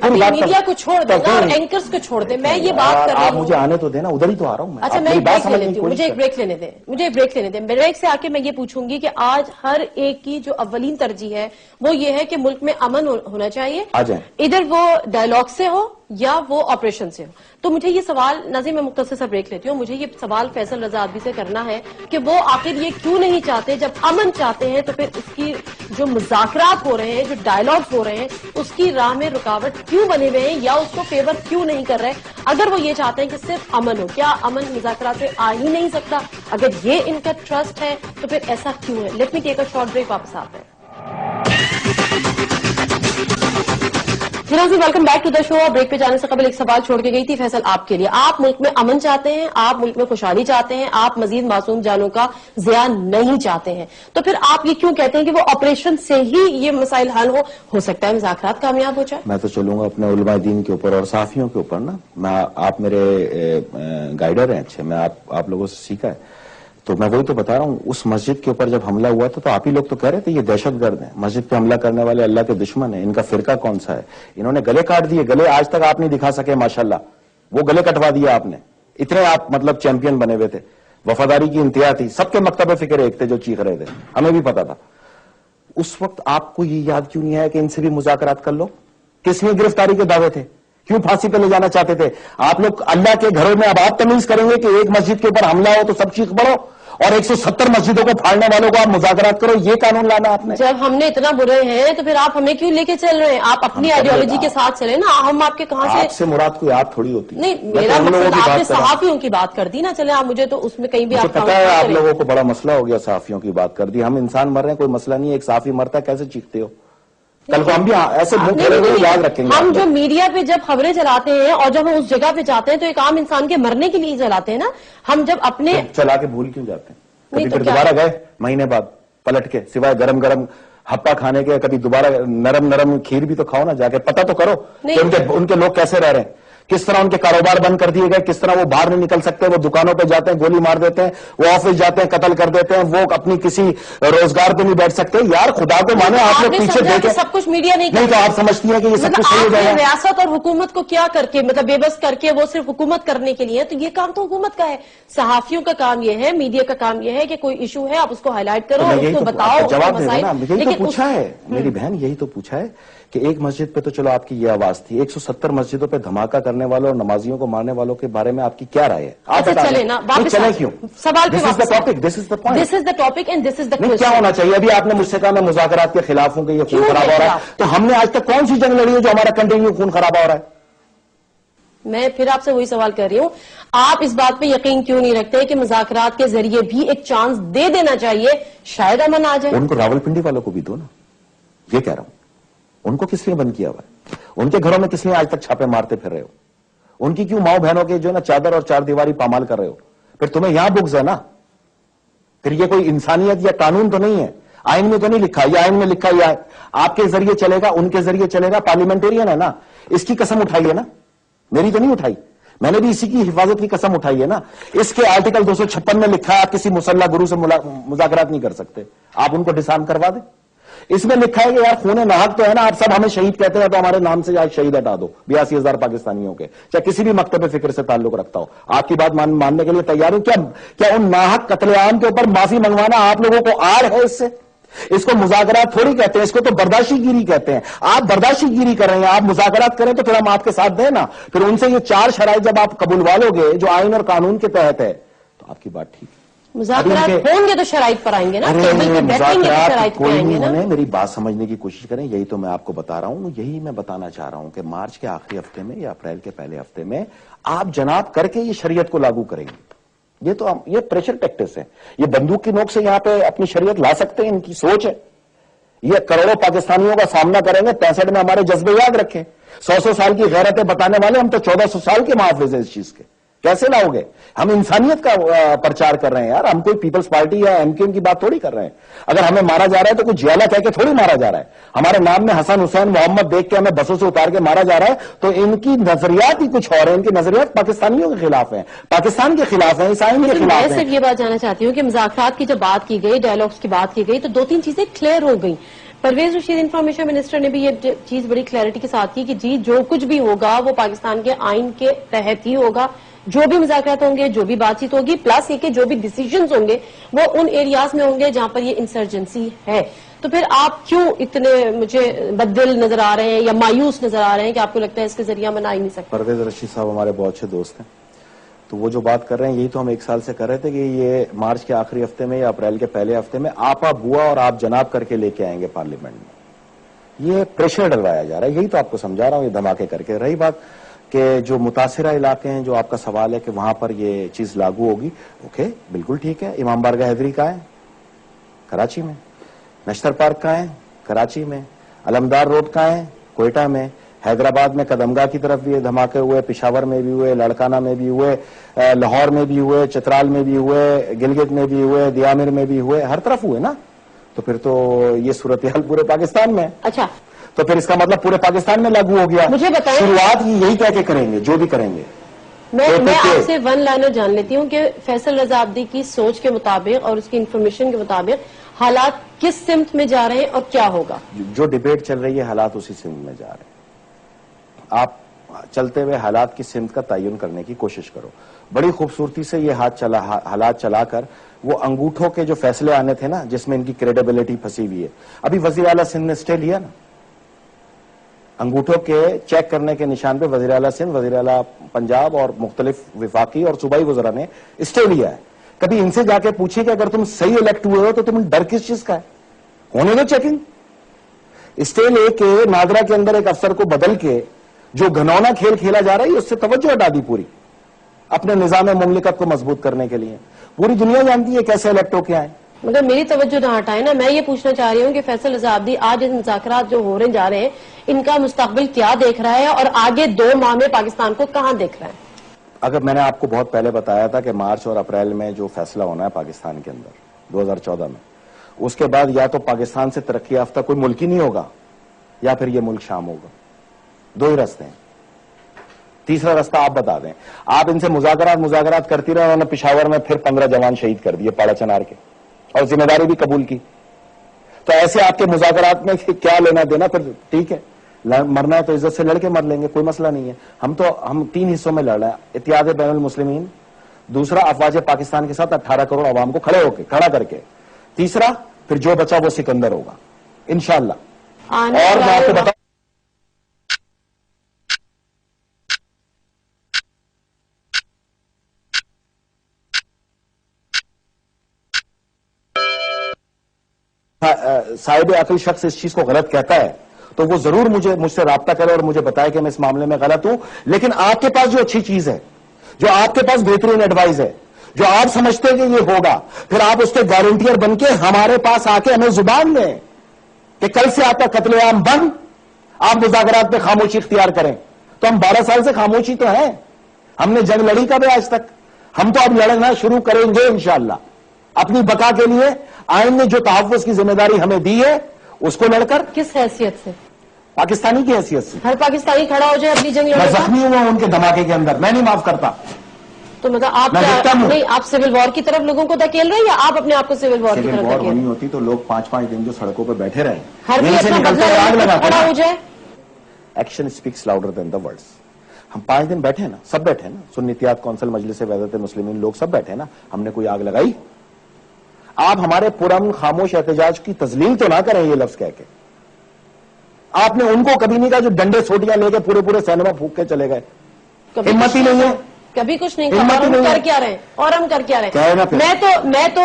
S1: میڈیا کو چھوڑ دیں اور اینکرز کو چھوڑ دیں. میں یہ بات کر رہی ہوں,
S2: آپ مجھے آنے تو دینا, ادھر ہی تو آ رہا ہوں میں.
S1: اچھا, میں ایک بریک لے لیتی ہوں, مجھے ایک بریک لینے دیں. بریک سے آ کے میں یہ پوچھوں گی کہ آج ہر ایک کی جو اولین ترجیح ہے وہ یہ ہے کہ ملک میں امن ہونا چاہیے, ادھر وہ ڈائیلاگ سے ہو یا وہ آپریشن سے ہو. تو مجھے یہ سوال, ناظرین میں مختصر سا بریک لیتی ہوں, مجھے یہ سوال فیصل رضابدی سے کرنا ہے کہ وہ آخر یہ کیوں نہیں چاہتے, جب امن چاہتے ہیں تو پھر اس کی جو مذاکرات ہو رہے ہیں, جو ڈائیلاگز ہو رہے ہیں, اس کی راہ میں رکاوٹ کیوں بنے ہوئے ہیں, یا اس کو فیور کیوں نہیں کر رہے. اگر وہ یہ چاہتے ہیں کہ صرف امن ہو, کیا امن مذاکرات سے آ ہی نہیں سکتا؟ اگر یہ ان کا ٹرسٹ ہے تو پھر ایسا کیوں ہے؟ Let me take a short break, واپس آتے ہیں. جی welcome back to the show. Break پہ جانے سے قبل ایک سوال چھوڑ کے گئی تھی فیصل آپ کے لیے. آپ ملک میں امن چاہتے ہیں, آپ ملک میں خوشحالی چاہتے ہیں, آپ مزید معصوم جانوں کا ضیاع نہیں چاہتے ہیں, تو پھر آپ یہ کیوں کہتے ہیں کہ وہ آپریشن سے ہی یہ مسائل حل ہو سکتا ہے, مذاکرات کامیاب ہو جائے؟
S2: میں تو چلوں گا اپنے علماء دین کے اوپر اور صحافیوں کے اوپر نا. آپ میرے گائیڈر ہیں اچھے, میں آپ لوگوں سے سیکھا ہے, تو میں وہی تو بتا رہا ہوں. اس مسجد کے اوپر جب حملہ ہوا تھا تو آپ ہی لوگ تو کہہ رہے تھے یہ دہشت گرد ہیں, مسجد پہ حملہ کرنے والے اللہ کے دشمن ہیں, ان کا فرقہ کون سا ہے. انہوں نے گلے کاٹ دیے, گلے آج تک آپ نہیں دکھا سکے ماشاءاللہ, وہ گلے کٹوا دیا آپ نے. اتنے آپ مطلب چیمپئن بنے ہوئے تھے, وفاداری کی انتہا تھی, سب کے مکتب فکر ایک تھے جو چیخ رہے تھے, ہمیں بھی پتا تھا. اس وقت آپ کو یہ یاد کیوں نہیں آیا کہ ان سے بھی مذاکرات کر لو؟ کس میں گرفتاری کے دعوے تھے, کیوں پھانسی پہ لے جانا چاہتے تھے؟ آپ لوگ اللہ کے گھروں میں اب آپ تمیز کریں گے کہ ایک مسجد کے اوپر حملہ ہو تو سب چیخ پڑو, اور 170 مسجدوں کو پھاڑنے والوں کو آپ مذاکرات کرو، یہ قانون لانا آپ نے؟
S1: جب ہم نے اتنا برے ہیں تو پھر آپ ہمیں کیوں لے کے چل رہے ہیں؟ آپ اپنی آئیڈیالوجی کے ساتھ چلیں نا، ہم آپ کے کہاں سے؟
S2: آپ سے مراد کوئی آپ تھوڑی ہوتی؟
S1: نہیں، میرا مقصد آپ نے صحافیوں کی بات کر دی نا، چلے آپ مجھے تو اس میں کہیں بھی آپ
S2: پتا ہے آپ لوگوں کو بڑا مسئلہ ہو گیا، صحافیوں کی بات کر دی. ہم انسان مر رہے ہیں، کوئی مسئلہ نہیں ہے. ایک صحافی مرتا ہے کیسے چیختے ہو؟ کل کو ہم بھی ایسے منہ کھولے ہوئے یاد رکھیں گے.
S1: ہم جو میڈیا پہ جب خبریں چلاتے ہیں اور جب ہم اس جگہ پہ جاتے ہیں تو ایک عام انسان کے مرنے کے لیے چلاتے ہیں نا. ہم جب اپنے
S2: چلا کے بھول کیوں جاتے ہیں؟ کبھی پھر دوبارہ گئے مہینے بعد پلٹ کے، سوائے گرم گرم ہپا کھانے کے کبھی دوبارہ نرم نرم کھیر بھی تو کھاؤ نا جا کے. پتہ تو کرو کہ ان کے لوگ کیسے رہ رہے ہیں، کس طرح ان کے کاروبار بند کر دیے گئے، کس طرح وہ باہر نہیں نکل سکتے، وہ دکانوں پہ جاتے ہیں گولی مار دیتے ہیں، وہ آفس جاتے ہیں قتل کر دیتے ہیں، وہ اپنی کسی روزگار پہ نہیں بیٹھ سکتے. یار خدا کو مانے، آپ لوگ پیچھے دیکھیں.
S1: سب کچھ میڈیا نہیں
S2: تو آپ سمجھتی ہیں کہ یہ سب کچھ صحیح ہو جائے گا؟
S1: ریاست اور حکومت کو کیا کر کے، مطلب بے بس کر کے وہ صرف حکومت کرنے کے لیے، تو یہ کام تو حکومت کا ہے. صحافیوں کا کام یہ ہے، میڈیا کا کام یہ ہے کہ کوئی ایشو ہے آپ اس کو ہائی لائٹ کرو، اس کو بتاؤ،
S2: جواب دے دینا. یہی تو پوچھا ہے میری بہن، یہی تو پوچھا ہے کہ ایک مسجد پہ تو چلو آپ کی یہ آواز تھی، 170 مسجدوں پہ دھماکہ کرنے والوں اور نمازیوں کو مارنے والوں کے بارے میں آپ کی کیا رائے ہے؟ آپ
S1: چلے نا،
S2: چلے کیوں؟
S1: سوال
S2: this is the topic, this is the point,
S1: this is the topic and this is the
S2: نہیں کیا ہونا چاہیے؟ ابھی آپ نے مجھ سے کہا میں مذاکرات کے خلاف ہوں کہ یہ خون خراب ہو رہا ہے، تو ہم نے آج تک کون سی جنگ لڑی ہے جو ہمارا کنٹینیو خون خراب ہو رہا ہے؟
S1: میں پھر آپ سے وہی سوال کر رہی ہوں، آپ اس بات پہ یقین کیوں نہیں رکھتے کہ مذاکرات کے ذریعے بھی ایک چانس دے دینا چاہیے، شاید امن آ جائے؟
S2: ان کو راولپنڈی والوں کو بھی دو نا، یہ کہہ رہا ہوں. ان کو کس نے بند کیا ہوا ہے؟ ان کے گھروں میں کس نے آج تک چھاپے مارتے پھر رہے ہو؟ ان کی کیوں ماؤں بہنوں کے جو نا چادر اور چار دیواری پامال کر رہے ہو؟ پھر تمہیں یہاں بغض ہے نا؟ پھر یہ کوئی انسانیت یا قانون تو نہیں ہے، آئین میں تو نہیں لکھا، یہ آئین میں لکھا یا آپ کے ذریعے چلے گا، ان کے ذریعے چلے گا. پارلیمنٹرین ہے نا، اس کی قسم اٹھائی ہے نا، میری تو نہیں اٹھائی، میں نے بھی اسی کی حفاظت کی قسم اٹھائی ہے نا. اس کے آرٹیکل 256 میں لکھا ہے آپ کسی مسلح گروہ سے مذاکرات نہیں کر سکتے، آپ ان کو ڈسارم کروا دیں. اس میں لکھا ہے کہ یار خون ناحق تو ہے نا، آپ سب ہمیں شہید کہتے ہیں تو ہمارے نام سے آج شہید ہٹا دو 82,000 پاکستانیوں کے، چاہے کسی بھی مکتب فکر سے تعلق رکھتا ہو. آپ کی بات ماننے کے لیے تیار ہوں. کیا ان ناحق قتل عام کے اوپر معافی منگوانا آپ لوگوں کو آڑ ہے؟ اس سے اس کو مذاکرات تھوڑی کہتے ہیں، اس کو تو برداشتی گیری کہتے ہیں. آپ برداشتی گیری کر رہے ہیں، آپ مذاکرات کریں تو پھر ہم آپ کے ساتھ دیں نا. پھر ان سے یہ 4 شرائط جب آپ قبولوا لو گے جو آئین اور قانون کے تحت ہے تو آپ کی بات ٹھیک ہے.
S1: مذاکرات ہوں گے تو شرائط پر آئیں گے نا، ٹیبل پہ بیٹھیں گے تو شرائط پہ آئیں گے نا.
S2: میری بات سمجھنے کی کوشش کریں، یہی تو میں آپ کو بتا رہا ہوں. یہی میں بتانا چاہ رہا ہوں کہ مارچ کے آخری ہفتے میں یا اپریل کے پہلے ہفتے میں آپ جناب کر کے یہ شریعت کو لاگو کریں گے. یہ پریشر ٹیکٹس ہے، یہ بندوق کی نوک سے یہاں پہ اپنی شریعت لا سکتے ہیں، ان کی سوچ ہے. یہ کروڑوں پاکستانیوں کا سامنا کریں گے. 65 میں ہمارے جذبے یاد رکھیں، 100 سال کی غیرتیں بتانے والے ہم تو 1400 سال کے محافظ ہیں اس چیز کے. کیسے لاؤ گے؟ ہم انسانیت کا پرچار کر رہے ہیں یار، ہم کوئی پیپلز پارٹی یا ایم کیو ایم کی بات تھوڑی کر رہے ہیں. اگر ہمیں مارا جا رہا ہے تو کوئی جیالہ کہہ کے تھوڑی مارا جا رہا ہے. ہمارے نام میں حسن حسین محمد دیکھ کے ہمیں بسوں سے اتار کے مارا جا رہا ہے تو ان کی نظریات ہی کچھ اور ہیں. ان کی نظریات پاکستانیوں کے خلاف ہیں، پاکستان کے خلاف ہیں، عیسائیوں کے خلاف ہیں.
S1: میں صرف یہ بات جاننا چاہتی ہوں کہ مذاکرات کی جب بات کی گئی، ڈائیلاگس کی بات کی گئی تو 2-3 چیزیں کلیئر ہو گئی. پرویز رشید انفارمیشن منسٹر نے بھی یہ چیز بڑی کلیئرٹی کے ساتھ کی کہ جی جو کچھ بھی ہوگا وہ پاکستان کے آئین کے تحت ہی ہوگا. جو بھی مذاکرات ہوں گے، جو بھی بات چیت ہوگی، پلس یہ کہ جو بھی ڈیسیجنز ہوں گے وہ ان ایریاز میں ہوں گے جہاں پر یہ انسرجنسی ہے. تو پھر آپ کیوں اتنے مجھے بددل نظر آ رہے ہیں یا مایوس نظر آ رہے ہیں کہ آپ کو لگتا ہے اس کے ذریعہ منا ہی نہیں سکتا؟
S2: پرویز رشید صاحب ہمارے بہت اچھے دوست ہیں، تو وہ جو بات کر رہے ہیں یہی تو ہم 1 سال سے کر رہے تھے کہ یہ مارچ کے آخری ہفتے میں یا اپریل کے پہلے ہفتے میں آپا بوا اور آپ جناب کر کے لے کے آئیں گے پارلیمنٹ میں. یہ پریشر ڈلوایا جا رہا ہے، یہی تو آپ کو سمجھا رہا ہوں، یہ دھماکے کر کے. رہی بات کہ جو متاثرہ علاقے ہیں، جو آپ کا سوال ہے کہ وہاں پر یہ چیز لاگو ہوگی، اوکے بالکل ٹھیک ہے. امام بارگاہ حیدری کا ہے کراچی میں، نشتر پارک کا ہے کراچی میں، علمدار روڈ کا ہے کوئٹہ میں، حیدرآباد میں قدمگاہ کی طرف بھی دھماکے ہوئے، پشاور میں بھی ہوئے، لڑکانہ میں بھی ہوئے، لاہور میں بھی ہوئے، چترال میں بھی ہوئے، گلگت میں بھی ہوئے، دیامر میں بھی ہوئے، ہر طرف ہوئے نا. تو پھر تو یہ صورتحال پورے پاکستان میں.
S1: اچھا
S2: تو پھر اس کا مطلب پورے پاکستان میں لاگو ہو گیا.
S1: مجھے بتائیں،
S2: شروعات یہی کہہ کے کریں گے جو بھی کریں گے.
S1: میں آپ سے ون لائنر جان لیتی ہوں کہ فیصل رضا عابدی کی سوچ کے مطابق اور اس کی انفارمیشن کے مطابق حالات کس سمت میں جا رہے ہیں اور کیا ہوگا؟ جو
S2: ڈیبیٹ چل رہی ہے حالات اسی سمت میں جا رہے ہیں. آپ چلتے ہوئے حالات کی سمت کا تعین کرنے کی کوشش کرو. بڑی خوبصورتی سے یہ حالات چلا کر وہ انگوٹھوں کے جو فیصلے آنے تھے نا جس میں ان کی کریڈیبلٹی پھنسی ہوئی ہے. ابھی وزیر اعلیٰ سندھ نے اسٹے لیا نا انگوٹھوں کے چیک کرنے کے نشان پہ. وزیر اعلیٰ سندھ، وزیر اعلیٰ پنجاب اور مختلف وفاقی اور صوبائی وزراء نے اسٹے لیا ہے. کبھی ان سے جا کے پوچھیں کہ اگر تم صحیح الیکٹ ہوئے ہو تو تم ڈر کس چیز کا ہے؟ ہونے دو چیکنگ. اسٹے لے کے نادرا کے اندر ایک افسر کو بدل کے جو گھنونا کھیل کھیلا جا رہا ہے اس سے توجہ ہٹا دی پوری اپنے نظام مملکت کو مضبوط کرنے کے لیے. پوری دنیا جانتی ہے کیسے الیکٹ ہو کے آئے.
S1: مگر میری توجہ نہ ہٹائے نا. میں یہ پوچھنا چاہ رہی ہوں کہ فیصل رضا عابدی آج ان مذاکرات جو ہو رہے جا رہے ہیں ان کا مستقبل کیا دیکھ رہا ہے اور آگے 2 ماہ میں پاکستان کو کہاں دیکھ رہا ہے؟
S2: اگر میں نے آپ کو بہت پہلے بتایا تھا کہ مارچ اور اپریل میں جو فیصلہ ہونا ہے پاکستان کے اندر 2014 میں، اس کے بعد یا تو پاکستان سے ترقی یافتہ کوئی ملک ہی نہیں ہوگا یا پھر یہ ملک شام ہوگا. 2 ہی راستے ہیں. تیسرا راستہ آپ بتا دیں. آپ ان سے مذاکرات کرتی رہے. انہوں نے پشاور میں پھر 15 جوان شہید کر دیے پاڑا چنار کے اور ذمہ داری بھی قبول کی. تو ایسے آپ کے مذاکرات میں کیا لینا دینا؟ پھر ٹھیک ہے مرنا ہے تو عزت سے لڑ کے مر لیں گے، کوئی مسئلہ نہیں ہے. ہم 3 حصوں میں لڑ رہے ہیں. اتحاد بین المسلمین، دوسرا افواج پاکستان کے ساتھ 18 کروڑ عوام کو کھڑا کر کے، تیسرا پھر جو بچا وہ سکندر ہوگا انشاءاللہ. اور میں آپ کو بتا صاحب عقل شخص اس چیز کو غلط کہتا ہے تو وہ ضرور مجھ سے رابطہ کرے اور مجھے بتائے کہ میں اس معاملے میں غلط ہوں. لیکن آپ کے پاس جو اچھی چیز ہے، جو آپ کے پاس بہترین ایڈوائز ہے، جو آپ سمجھتے ہیں کہ یہ ہوگا، پھر آپ اس کے گارنٹیئر بن کے ہمارے پاس آ کے ہمیں زبان دیں کہ کل سے آپ کا قتل عام بند، آپ مذاکرات پہ خاموشی اختیار کریں. تو ہم 12 سال سے خاموشی تو ہیں. ہم نے جنگ لڑی کب ہے آج تک؟ ہم تو اب لڑنا شروع کریں گے انشاءاللہ. اپنی بقا کے لیے آئین نے جو تحفظ کی ذمہ داری ہمیں دی ہے اس کو لڑ کر.
S1: کس حیثیت سے؟
S2: پاکستانی کی حیثیت سے.
S1: ہر پاکستانی کھڑا ہو جائے اپنی جنگ
S2: میں
S1: لڑے گا.
S2: زخمی ہوا ہوں ان کے دھماکے کے اندر، میں نہیں معاف کرتا.
S1: تو مطلب آپ
S2: میں victim ہوں.
S1: نہیں، آپ سول وار کی طرف لوگوں کو دھکیل رہے ہیں یا آپ اپنے آپ کو سول وار کی
S2: سول
S1: طرف
S2: وار
S1: دھکیل
S2: ہونی
S1: رہے ہیں؟
S2: ہوتی تو لوگ 5 دن جو سڑکوں پہ بیٹھے رہے
S1: ہر
S2: یہیں سے
S1: اپنا
S2: نکلتے
S1: بدلہ
S2: آگ
S1: لینے کو
S2: لگاتے
S1: کھڑا ہو
S2: نا.
S1: جائے.
S2: Action speaks louder than the words. ہم 5 دن بیٹھے نا، سب بیٹھے نا، سنی اتحاد کونسل، مجلس وحدت المسلمین، لوگ سب بیٹھے نا. ہم نے کوئی آگ لگائی؟ آپ ہمارے پرامن خاموش احتجاج کی تذلیل تو نہ کریں یہ لفظ کہہ کے. آپ نے ان کو کبھی نہیں کہا جو ڈنڈے سوٹیاں لے کے پورے سینما پھونک کے چلے گئے. ہمت ہی نہیں ہے.
S1: کبھی کچھ نہیں کہا. اور ہم کر کیا رہے ہیں؟ اور ہم کر کیا رہے ہیں؟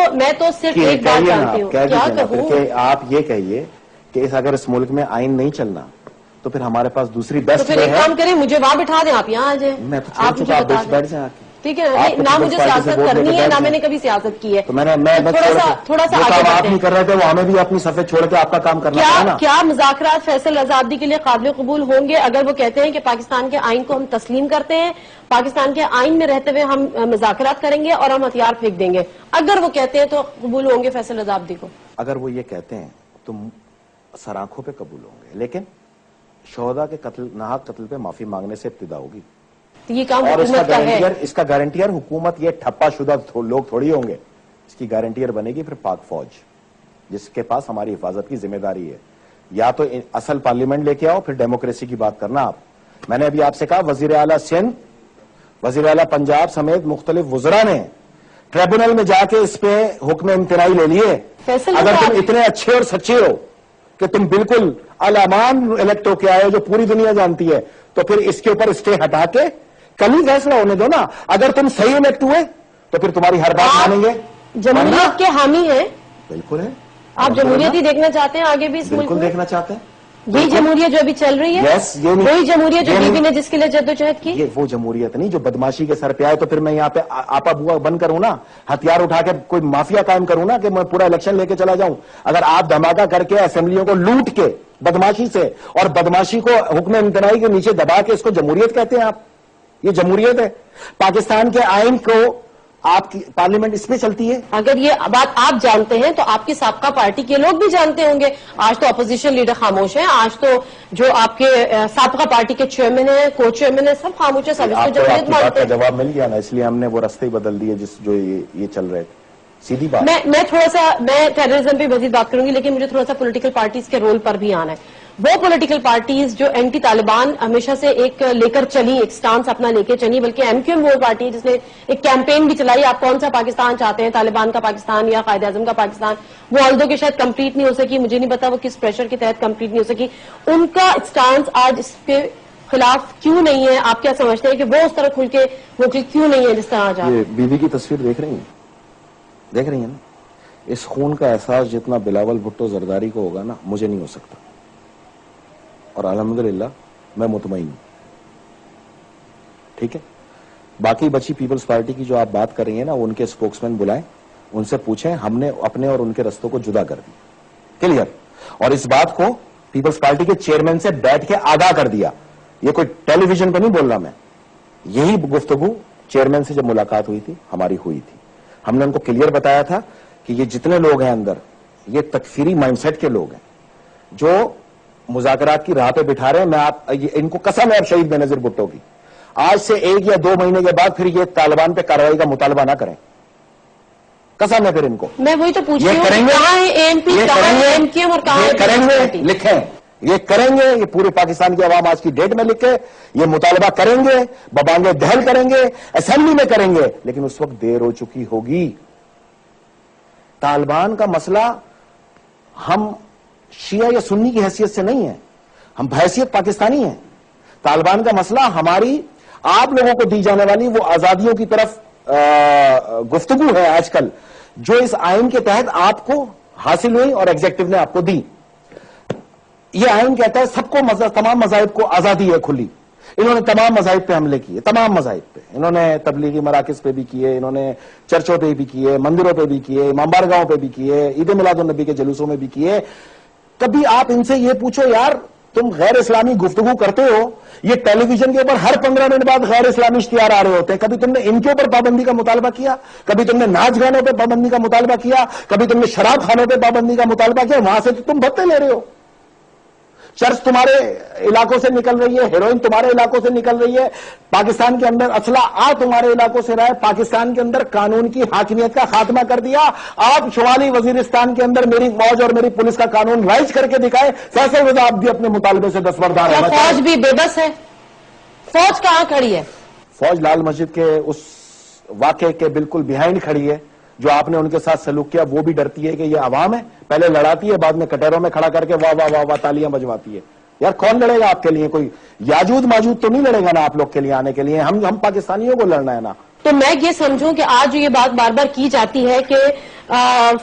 S1: میں تو صرف ایک بات جانتی ہوں. کیا کہوں
S2: کہ آپ یہ کہیے کہ اگر اس ملک میں آئین نہیں چلنا تو پھر ہمارے پاس دوسری
S1: تو
S2: بیسٹ
S1: پھر ایک کام کریں، مجھے وہاں بٹھا دیں، آپ یہاں آ جائیں.
S2: میں تو
S1: آپ مجھے بتا دیں.
S2: بیٹھ جائیں.
S1: ٹھیک ہے. نہ مجھے سیاست کرنی ہے، نہ میں نے کبھی سیاست کی ہے.
S2: تو میں
S1: تھوڑا سا آگے
S2: آپ نہیں کر رہے تھے وہ ہمیں بھی اپنی صفحے چھوڑ کے آپ کا کام کرنا ہے نا.
S1: کیا مذاکرات فیصل رضا عابدی کے لیے قابل قبول ہوں گے اگر وہ کہتے ہیں کہ پاکستان کے آئین کو ہم تسلیم کرتے ہیں، پاکستان کے آئین میں رہتے ہوئے ہم مذاکرات کریں گے اور ہم ہتھیار پھینک دیں گے؟ اگر وہ کہتے ہیں تو قبول ہوں گے فیصل رضا عابدی کو؟
S2: اگر وہ یہ کہتے ہیں تو سرآنکھوں پہ قبول ہوں گے، لیکن شہداء کے ناحق قتل پہ معافی مانگنے سے ابتدا ہوگی.
S1: یہ کام
S2: اور
S1: حکومت کا ہے.
S2: اس کا گارنٹیئر حکومت، یہ ٹھپا شدہ لوگ تھوڑی ہوں گے. اس کی گارنٹیئر بنے گی پھر پاک فوج، جس کے پاس ہماری حفاظت کی ذمہ داری ہے. یا تو اصل پارلیمنٹ لے کے آؤ، پھر ڈیموکریسی کی بات کرنا. میں نے ابھی آپ سے کہا وزیر اعلیٰ سندھ، وزیر اعلیٰ پنجاب سمیت مختلف وزراء نے ٹریبونل میں جا کے اس پہ حکم امتناعی لے لیے. اگر تم اتنے اچھے اور سچے ہو کہ تم بالکل الامان الیکٹ ہو کے آئے جو پوری دنیا جانتی ہے، تو پھر اس کے اوپر اسٹے ہٹا کے کل ہی فیصلہ ہونے دو نا. اگر تم صحیح الیکٹ ہوئے تو پھر تمہاری ہر بات مانیں گے.
S1: جمہوریت کے حامی ہیں.
S2: بالکل ہے.
S1: آپ جمہوریت ہی دیکھنا چاہتے ہیں آگے بھی اس ملک
S2: بالکل
S1: میں؟
S2: دیکھنا چاہتے ہیں.
S1: یہی جمہوریت جو ابھی چل رہی ہے، وہی جمہوریت جو بیوی نے جس کے لیے جدوجہد کی.
S2: یہ وہ جمہوریت نہیں جو بدماشی کے سر پہ آئے. تو پھر میں یہاں پہ آپا بوا بند کروں نا، ہتھیار اٹھا کے کوئی مافیا قائم کروں نا کہ میں پورا الیکشن لے کے چلا جاؤں. اگر آپ دھماکہ کر کے اسمبلیوں کو لوٹ کے بدماشی سے اور بدماشی کو حکم امتناعی کے نیچے دبا کے اس کو جمہوریت کہتے ہیں آپ، یہ جمہوریت ہے؟ پاکستان کے آئین کو آپ کی پارلیمنٹ اس پہ چلتی ہے.
S1: اگر یہ بات آپ جانتے ہیں تو آپ کی سابقہ پارٹی کے لوگ بھی جانتے ہوں گے. آج تو اپوزیشن لیڈر خاموش ہیں، آج تو جو آپ کے سابقہ پارٹی کے چیئرمین ہیں، کو چیئرمین ہیں، سب خاموش ہیں، سب اس کو جمہوریت مانتے ہیں.
S2: جواب مل گیا نا، اس لیے ہم نے وہ راستے ہی بدل دیے جو یہ چل رہے تھے. سیدھی بات.
S1: میں تھوڑا سا ٹیررزم پہ مزید بات کروں گی، لیکن مجھے تھوڑا سا پولیٹیکل پارٹیز کے رول پر بھی آنا ہے. وہ پولیٹیکل پارٹیز جو اینٹی طالبان ہمیشہ سے ایک لے کر چلی، ایک سٹانس اپنا لے کے چلی، بلکہ ایم کیو ایم وہ پارٹی ہے جس نے ایک کیمپین بھی چلائی، آپ کون سا پاکستان چاہتے ہیں، طالبان کا پاکستان یا قائد اعظم کا پاکستان. وہ آلدو کہ شاید کمپلیٹ نہیں ہو سکی، مجھے نہیں پتا وہ کس پریشر کے تحت کمپلیٹ نہیں ہو سکی. ان کا سٹانس آج اس کے خلاف کیوں نہیں ہے؟ آپ کیا سمجھتے ہیں کہ وہ اس طرح کھل کے ووکل کیوں نہیں ہے جس طرح آج؟
S2: بیوی کی تصویر دیکھ رہی ہیں؟ دیکھ رہی ہیں نا, اس خون کا احساس جتنا بلاول بھٹو زرداری کو ہوگا نا, مجھے نہیں ہو سکتا, اور الحمدللہ میں مطمئن ہوں. ٹھیک ہے, باقی بچی پیپلز پارٹی کی جو آپ بات کر رہی ہیں نا, ان کے اسپوکس مین بلائیں, ان سے پوچھیں ہم نے اپنے اور ان کے رستوں کو جدا کر دیا, کلیئر, اور اس بات کو پیپلز پارٹی کے چیئرمین سے بیٹھ کے آگاہ کر دیا. یہ کوئی ٹیلی ویژن پہ نہیں بول رہا میں, یہی گفتگو چیئرمین سے جب ملاقات ہوئی تھی ہماری ہوئی تھی. ہم نے ان کو کلیئر بتایا تھا کہ یہ جتنے لوگ ہیں اندر, یہ تکفیری مائنڈ سیٹ کے لوگ ہیں جو مذاکرات کی راہ پہ بٹھا رہے ہیں. میں ان کو قسم ہے اب شہید بینظیر بھٹو کی, آج سے 1 یا 2 مہینے کے بعد پھر یہ طالبان پہ کارروائی کا مطالبہ نہ کریں, قسم ہے پھر ان کو.
S1: میں وہی تو پوچھ رہی ہوں,
S2: کریں گے,
S1: کہاں ہے اے این پی, کہاں ہے ایم کیو ایم اور کہاں ہے
S2: کریں گے, لکھیں, یہ کریں گے, یہ پورے پاکستان کی عوام آج کی ڈیٹ میں لکھے, یہ مطالبہ کریں گے, ببانگے دہل کریں گے, اسمبلی میں کریں گے, لیکن اس وقت دیر ہو چکی ہوگی. طالبان کا مسئلہ ہم شیعہ یا سنی کی حیثیت سے نہیں ہے, ہم بحیثیت پاکستانی ہیں. طالبان کا مسئلہ ہماری آپ لوگوں کو دی جانے والی وہ آزادیوں کی طرف گفتگو ہے آج کل, جو اس آئین کے تحت آپ کو حاصل ہوئی اور ایگزیکٹو نے آپ کو دی. یہ آئین کہتا ہے سب کو, تمام مذاہب کو آزادی ہے کھلی. انہوں نے تمام مذاہب پہ حملے کیے, تمام مذاہب پہ. انہوں نے تبلیغی مراکز پہ بھی کیے, انہوں نے چرچوں پہ بھی کیے, مندروں پہ بھی کیے, امام بارگاہوں پہ بھی کیے, عید میلاد النبی کے جلوسوں میں بھی کیے. کبھی آپ ان سے یہ پوچھو یار تم غیر اسلامی گفتگو کرتے ہو, یہ ٹیلی ویژن کے اوپر ہر 15 منٹ بعد غیر اسلامی اشتہار آ رہے ہوتے ہیں, کبھی تم نے ان کے اوپر پابندی کا مطالبہ کیا, کبھی تم نے ناچ گانوں پہ پابندی کا مطالبہ کیا, کبھی تم نے شراب خانوں پہ پابندی کا مطالبہ کیا, وہاں سے تو تم بھتے لے رہے ہو. چرچ تمہارے علاقوں سے نکل رہی ہے, ہیروئن تمہارے علاقوں سے نکل رہی ہے, پاکستان کے اندر اسلحہ تمہارے علاقوں سے رہا ہے, پاکستان کے اندر قانون کی حاکمیت کا خاتمہ کر دیا. آپ شمالی وزیرستان کے اندر میری فوج اور میری پولیس کا قانون رائج کر کے دکھائے. فیصل رضا آپ بھی اپنے مطالبے سے دستبردار ہیں.
S1: فوج بھی بے بس ہے, فوج کہاں کھڑی ہے؟
S2: فوج لال مسجد کے اس واقعے کے بالکل بیہائنڈ کھڑی ہے. جو آپ نے ان کے ساتھ سلوک کیا وہ بھی ڈرتی ہے کہ یہ عوام ہے, پہلے لڑاتی ہے, بعد میں کٹہروں میں کھڑا کر کے واہ واہ واہ واہ تالیاں بجواتی ہے. یار کون لڑے گا آپ کے لیے؟ کوئی یاجود ماجود تو نہیں لڑے گا نا آپ لوگ کے لیے آنے کے لیے, ہم پاکستانیوں کو لڑنا ہے نا.
S1: تو میں یہ سمجھوں کہ آج یہ بات بار بار کی جاتی ہے کہ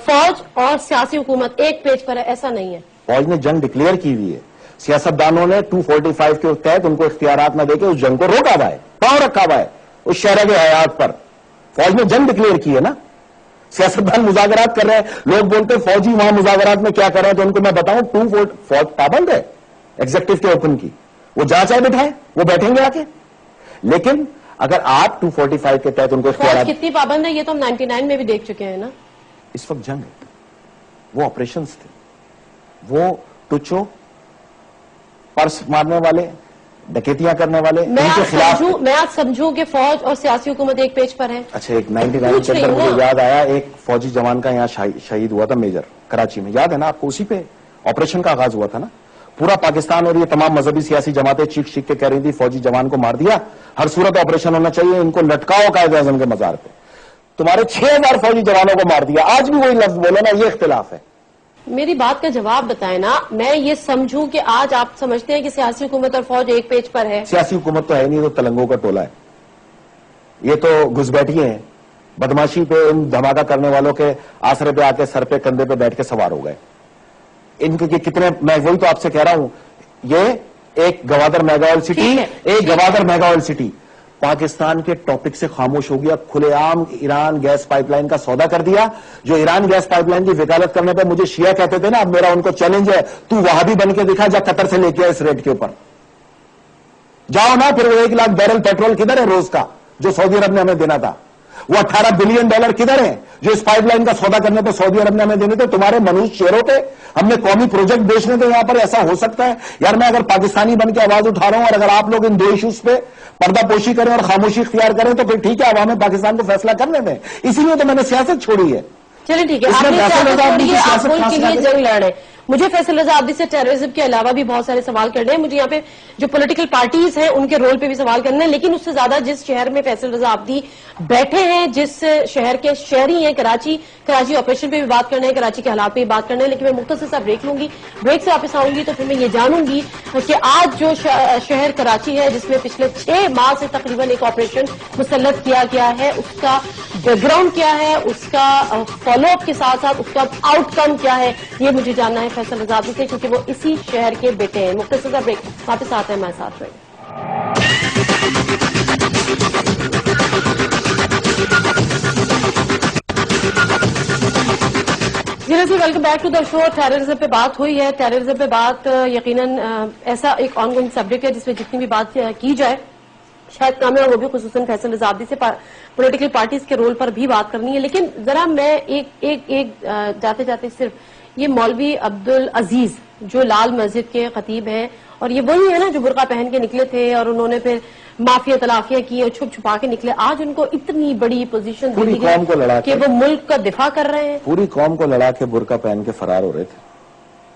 S1: فوج اور سیاسی حکومت ایک پیج پر ہے, ایسا نہیں ہے.
S2: فوج نے جنگ ڈکلیئر کی ہوئی ہے, سیاستدانوں نے 245 کے تحت ان کو اختیارات نہ دے کے اس جنگ کو روکا ہوا ہے, پاؤں رکھا ہوا ہے اس شہر کے حیات پر. فوج نے جنگ ڈکلیئر کی ہے نا. سیاستدان مذاکرات کر رہے ہیں, لوگ بولتے ہیں فوجی وہاں مذاکرات میں کیا کر رہے ہیں, تو ان کو میں بتاؤں فوج پابند ہے ایگزیکٹو کے حکم کی, وہ جہاں چاہے بٹھائیں وہ بیٹھیں گے آ کے. لیکن اگر آپ 245 کے تحت ان کو
S1: فوج کتنی پابند ہے یہ تو ہم 99 میں بھی دیکھ چکے ہیں نا.
S2: اس وقت جنگ ہے, وہ آپریشنز تھے, وہ ٹچو پرس مارنے والے, ڈکیتیاں کرنے والے, ان کے خلاف.
S1: میں آج سمجھوں کہ فوج اور سیاسی حکومت ایک پیج پر ہے.
S2: اچھا, ایک 99 کے اندر مجھے یاد آیا, ایک فوجی جوان کا یہاں شہید ہوا تھا, میجر, کراچی میں, یاد ہے نا آپ کو؟ اسی پہ آپریشن کا آغاز ہوا تھا نا. پورا پاکستان اور یہ تمام مذہبی سیاسی جماعتیں چیخ چیخ کے کہہ رہی تھی فوجی جوان کو مار دیا, ہر صورت آپریشن ہونا چاہیے, ان کو لٹکاؤ قائد اعظم کے مزار پہ. تمہارے 6000 فوجی جوانوں کو مار دیا, آج بھی وہی لفظ بولو نا, یہ اختلاف ہے.
S1: میری بات کا جواب بتائیں نا. میں یہ سمجھوں کہ آج آپ سمجھتے ہیں کہ سیاسی حکومت اور فوج ایک پیج پر ہے.
S2: سیاسی حکومت تو ہے نہیں, تو تلنگوں کا ٹولہ ہے. یہ تو گھسبیٹھیے ہیں, بدماشی پہ ان دھماکہ کرنے والوں کے آسرے پہ آ کے سر پہ کندھے پہ بیٹھ کے سوار ہو گئے. ان کے کتنے, میں وہی تو آپ سے کہہ رہا ہوں, یہ ایک گوادر میگا آئل سٹی, ایک Gwadar mega oil city Pakistan کے ٹاپک سے خاموش ہو گیا. کھلے عام ایران گیس پائپ لائن کا سودا کر دیا. جو ایران گیس پائپ لائن کی وکالت کرنے پہ مجھے شیعہ کہتے تھے نا, اب میرا ان کو چیلنج ہے, تو وہاں بھی بن کے دکھا جا قطر سے لے کے اس ریٹ کے اوپر جاؤ نا. پھر وہ 1 لاکھ بیرل پیٹرول کدھر ہے روز کا جو سعودی عرب نے ہمیں دینا تھا؟ وہ $18 بلین کدھر ہیں جو اس پائپ لائن کا سودا کرنے پہ سعودی عرب نے ہمیں دینے تھے؟ تمہارے منوج شیروں پہ ہم نے قومی پروجیکٹ بیچنے تھے یہاں پر. ایسا ہو سکتا ہے یار؟ میں اگر پاکستانی بن کے آواز اٹھا رہا ہوں, اور اگر آپ لوگ ان 2 ایشوز پہ پردہ پوشی کریں اور خاموشی اختیار کریں تو پھر ٹھیک ہے, عوام پاکستان کو فیصلہ کرنے دیں. اسی لیے تو میں نے سیاست چھوڑی ہے.
S1: چلیں ٹھیک ہے, آپ نے سیاست چھوڑی ہے, آپ ملک کے لیے جنگ لڑ رہے ہیں. مجھے فیصل رضا عابدی سے ٹیررزم کے علاوہ بھی بہت سارے سوال کرنے ہیں. مجھے یہاں پہ جو پولیٹیکل پارٹیز ہیں ان کے رول پہ بھی سوال کرنے ہیں, لیکن اس سے زیادہ جس شہر میں فیصل رضا عابدی بیٹھے ہیں, جس شہر کے شہری ہیں, کراچی آپریشن پہ بھی بات کرنا ہے, کراچی کے حالات پہ بھی بات کرنا ہے. لیکن میں مختصر سا بریک لوں گی, بریک سے واپس آؤں گی تو پھر میں یہ جانوں گی کہ آج جو شہر کراچی ہے جس میں پچھلے 6 ماہ سے تقریباً ایک آپریشن مسلط کیا گیا ہے, اس کا بیک گراؤنڈ کیا ہے, اس کا فالو اپ کے ساتھ ساتھ اس کا آؤٹ کم کیا ہے, یہ مجھے جاننا ہے فیصل رضا عابدی سے, کیونکہ وہ اسی شہر کے بیٹے ہیں. مختصر سا بریک, واپس آتے ہیں, ہمارے ساتھ رہیں. Welcome back to the show. Terrorism پہ بات ہوئی ہے. ٹیررزم پہ بات یقیناً ایسا ایک آن گوئنگ سبجیکٹ ہے جس میں جتنی بھی بات کی جائے شاید کام ہے, وہ بھی خصوصاً فیصل رضا عابدی سے پولیٹیکل پارٹیز کے رول پر بھی بات کرنی ہے. لیکن ذرا میں ایک جاتے جاتے صرف یہ مولوی عبدالعزیز جو لال مسجد کے خطیب ہیں, اور یہ وہی ہے نا جو برقع پہن کے نکلے تھے اور انہوں نے پھر مافیا تلافیاں کی اور چھپ چھپا کے نکلے, آج ان کو اتنی بڑی پوزیشن دی گئی کہ وہ ملک کا دفاع کر رہے ہیں.
S2: پوری قوم کو لڑا کے برقع پہن کے فرار ہو رہے تھے,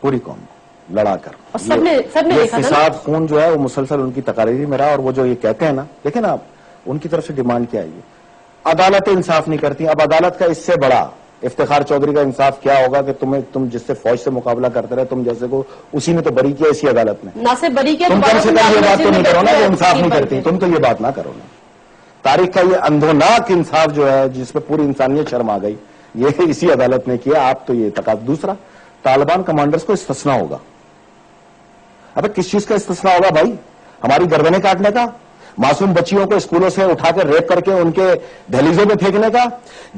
S2: پوری قوم کو لڑا کر.
S1: اور سب نے دیکھا تھا
S2: فساد خون جو ہے وہ مسلسل ان کی تقاریر میں رہا. اور وہ جو یہ کہتے ہیں نا, دیکھیں نا آپ ان کی طرف سے ڈیمانڈ کیا ہے, عدالت انصاف نہیں کرتی. اب عدالت کا اس سے بڑا افتخار چودھری کا انصاف کیا ہوگا کہ تم جس سے فوج سے مقابلہ کرتے رہے, تم جیسے کو اسی نے تو بری کیا اسی عدالت میں.
S1: نہ سے بری کیا,
S2: تم کم سے کم یہ بات تو نہیں کرو نا کہ انصاف نہیں کرتی, تم تو یہ بات نہ کرو نا. تاریخ کا یہ اندھوناک انصاف جو ہے جس پہ پوری انسانیت شرم آ گئی, یہ اسی عدالت نے کیا. آپ تو یہ تقاضا. دوسرا, طالبان کمانڈرز کو استثناء ہوگا. ابے کس چیز کا استثناء ہوگا بھائی؟ ہماری گردنیں کاٹنے کا, معصوم بچیوں کو اسکولوں سے اٹھا کر ریپ کر کے ان کے دہلیزوں میں پھینکنے کا,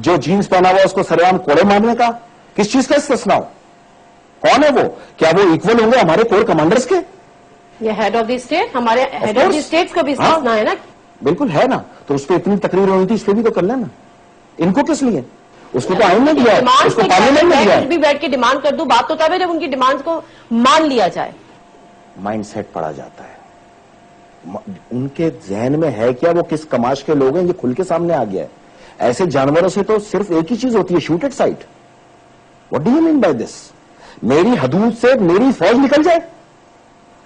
S2: جو جینز پہنا ہوا اس کو سریعام کوڑے مارنے کا, کس چیز کا استثناء ہو؟ کون ہے وہ؟ کیا وہ ایکول ہوں گے ہمارے کور کمانڈرز کے؟
S1: یہ ہیڈ آف دی اسٹیٹ, ہمارے ہیڈ آف دی اسٹیٹ کا بھی استثناء ہے نا.
S2: بالکل ہے نا. تو اس پہ اتنی تقریر ہونی تھی, اس پہ بھی تو کر لینا. ان کو کس لیے؟ اس کو تو آئین نے دیا, اس کو پارلیمنٹ نے دیا.
S1: بھی بیٹھ کے ڈیمانڈ کر دوں, بات تو تب ہے جب ان کی ڈیمانڈ کو مان لیا جائے.
S2: مائنڈ سیٹ پڑا جاتا ہے. ان کے ذہن میں ہے کیا, وہ کس کماش کے لوگ ہیں, یہ کھل کے سامنے آ گیا ہے. ایسے جانوروں سے تو صرف ایک ہی چیز ہوتی ہے, shoot at sight. What do you mean by this? میری حدود سے میری فوج نکل جائے.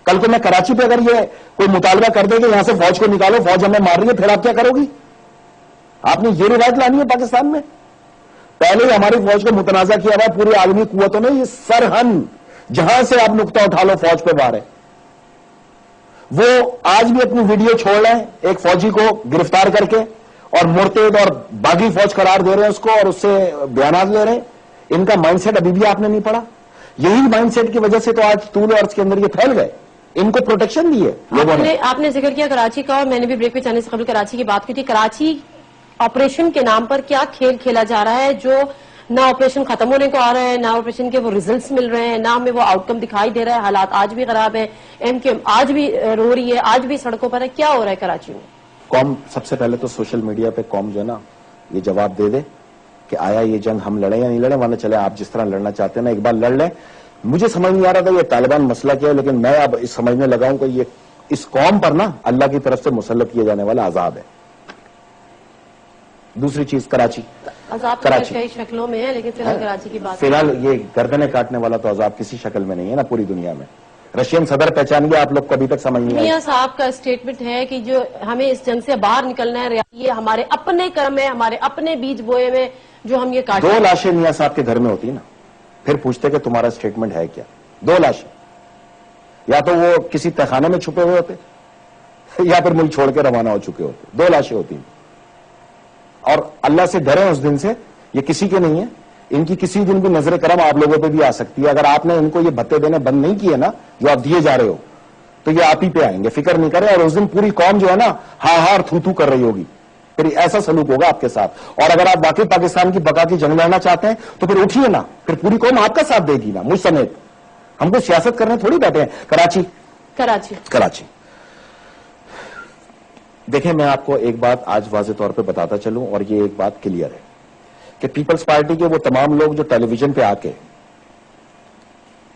S2: کل کو میں کراچی پہ اگر یہ کوئی مطالبہ کر دے کہ یہاں سے فوج کو نکالو, فوج ہمیں مار رہی ہے, پھر آپ کیا کرو گی؟ آپ نے یہ روایت لانی ہے پاکستان میں. پہلے ہی ہماری فوج کو متنازع کیا ہوا پوری عالمی قوتوں نے. یہ سرہن جہاں سے آپ نقطہ اٹھا لو فوج پہ بار ہے. وہ آج بھی اپنی ویڈیو چھوڑ رہے ہیں ایک فوجی کو گرفتار کر کے, اور مرتد اور باغی فوج قرار دے رہے ہیں اس کو, اور اس سے بیانات لے رہے ہیں. ان کا مائنڈ سیٹ ابھی بھی آپ نے نہیں پڑھا. یہی مائنڈ سیٹ کی وجہ سے تو آج طول و عرض کے اندر یہ پھیل گئے. ان کو پروٹیکشن دی ہے لوگوں نے.
S1: آپ نے ذکر کیا کراچی کا, اور میں نے بھی بریک پہ جانے سے قبل کراچی کی بات کی تھی. کراچی آپریشن کے نام پر کیا کھیل کھیلا جا رہا ہے, جو نہ آپریشن ختم ہونے کو آ رہا ہے, نہ آپریشن کے وہ ریزلٹس مل رہے ہیں, نہ ہمیں وہ آؤٹ کم دکھائی دے رہا ہے. حالات آج بھی خراب ہیں, ایم کیو ایم آج بھی رو رہی ہے, آج بھی سڑکوں پر ہے. کیا ہو رہا ہے کراچی میں؟
S2: قوم سب سے پہلے تو سوشل میڈیا پہ قوم جو ہے نا یہ جواب دے دے کہ آیا یہ جنگ ہم لڑیں یا نہیں لڑیں, ورنہ چلے آپ جس طرح لڑنا چاہتے ہیں نا ایک بار لڑ لیں. مجھے سمجھ نہیں آ رہا تھا یہ طالبان مسئلہ کیا ہے, لیکن میں اب سمجھنے لگا ہوں کہ یہ اس قوم پر نا اللہ کی طرف سے مسلط کیا جانے والا عذاب ہے. دوسری چیز, کراچی
S1: عذاب کئی شکلوں میں ہے, لیکن فی الحال کراچی کی بات,
S2: فی الحال یہ گردنیں کاٹنے والا تو عذاب کسی شکل میں نہیں ہے نا پوری دنیا میں. رشین صدر پہچان گیا, آپ لوگ کو ابھی تک سمجھ نہیں آیا.
S1: میاں صاحب کا اسٹیٹمنٹ ہے کہ جو ہمیں اس جنگ سے باہر نکلنا ہے, یہ ہمارے اپنے کرم ہے, ہمارے اپنے بیج بوئے میں جو ہم یہ کاٹ.
S2: 2 لاشیں میاں صاحب کے گھر میں ہوتی نا, پھر پوچھتے کہ تمہارا اسٹیٹمنٹ ہے کیا. 2 لاشیں, یا تو وہ کسی تہخانے میں چھپے ہوئے ہوتے, یا پھر ملک چھوڑ کے روانہ ہو چکے ہوتے. 2 لاشیں ہوتی ہیں. اور اللہ سے ڈریں اس دن سے, یہ کسی کے نہیں ہے. ان کی کسی دن بھی نظر کرم آپ لوگوں پہ بھی آ سکتی ہے. اگر آپ نے ان کو یہ بھتے دینے بند نہیں کیے نا جو آپ دیے جا رہے ہو, تو یہ آپ ہی پہ آئیں گے, فکر نہیں کریں. اور اس دن پوری قوم جو ہے نا ہاں ہاں تھو کر رہی ہوگی, پھر ایسا سلوک ہوگا آپ کے ساتھ. اور اگر آپ واقعی پاکستان کی بقا کی جنگ لڑنا چاہتے ہیں تو پھر اٹھیے نا, پھر پوری قوم آپ کا ساتھ دے گی نا, مجھ سمیت. ہم کو سیاست کرنے تھوڑی بیٹھے ہیں. کراچی دیکھیں, میں آپ کو ایک بات آج واضح طور پہ بتاتا چلوں, اور یہ ایک بات کلیئر ہے کہ پیپلز پارٹی کے وہ تمام لوگ جو ٹیلی ویژن پہ آ کے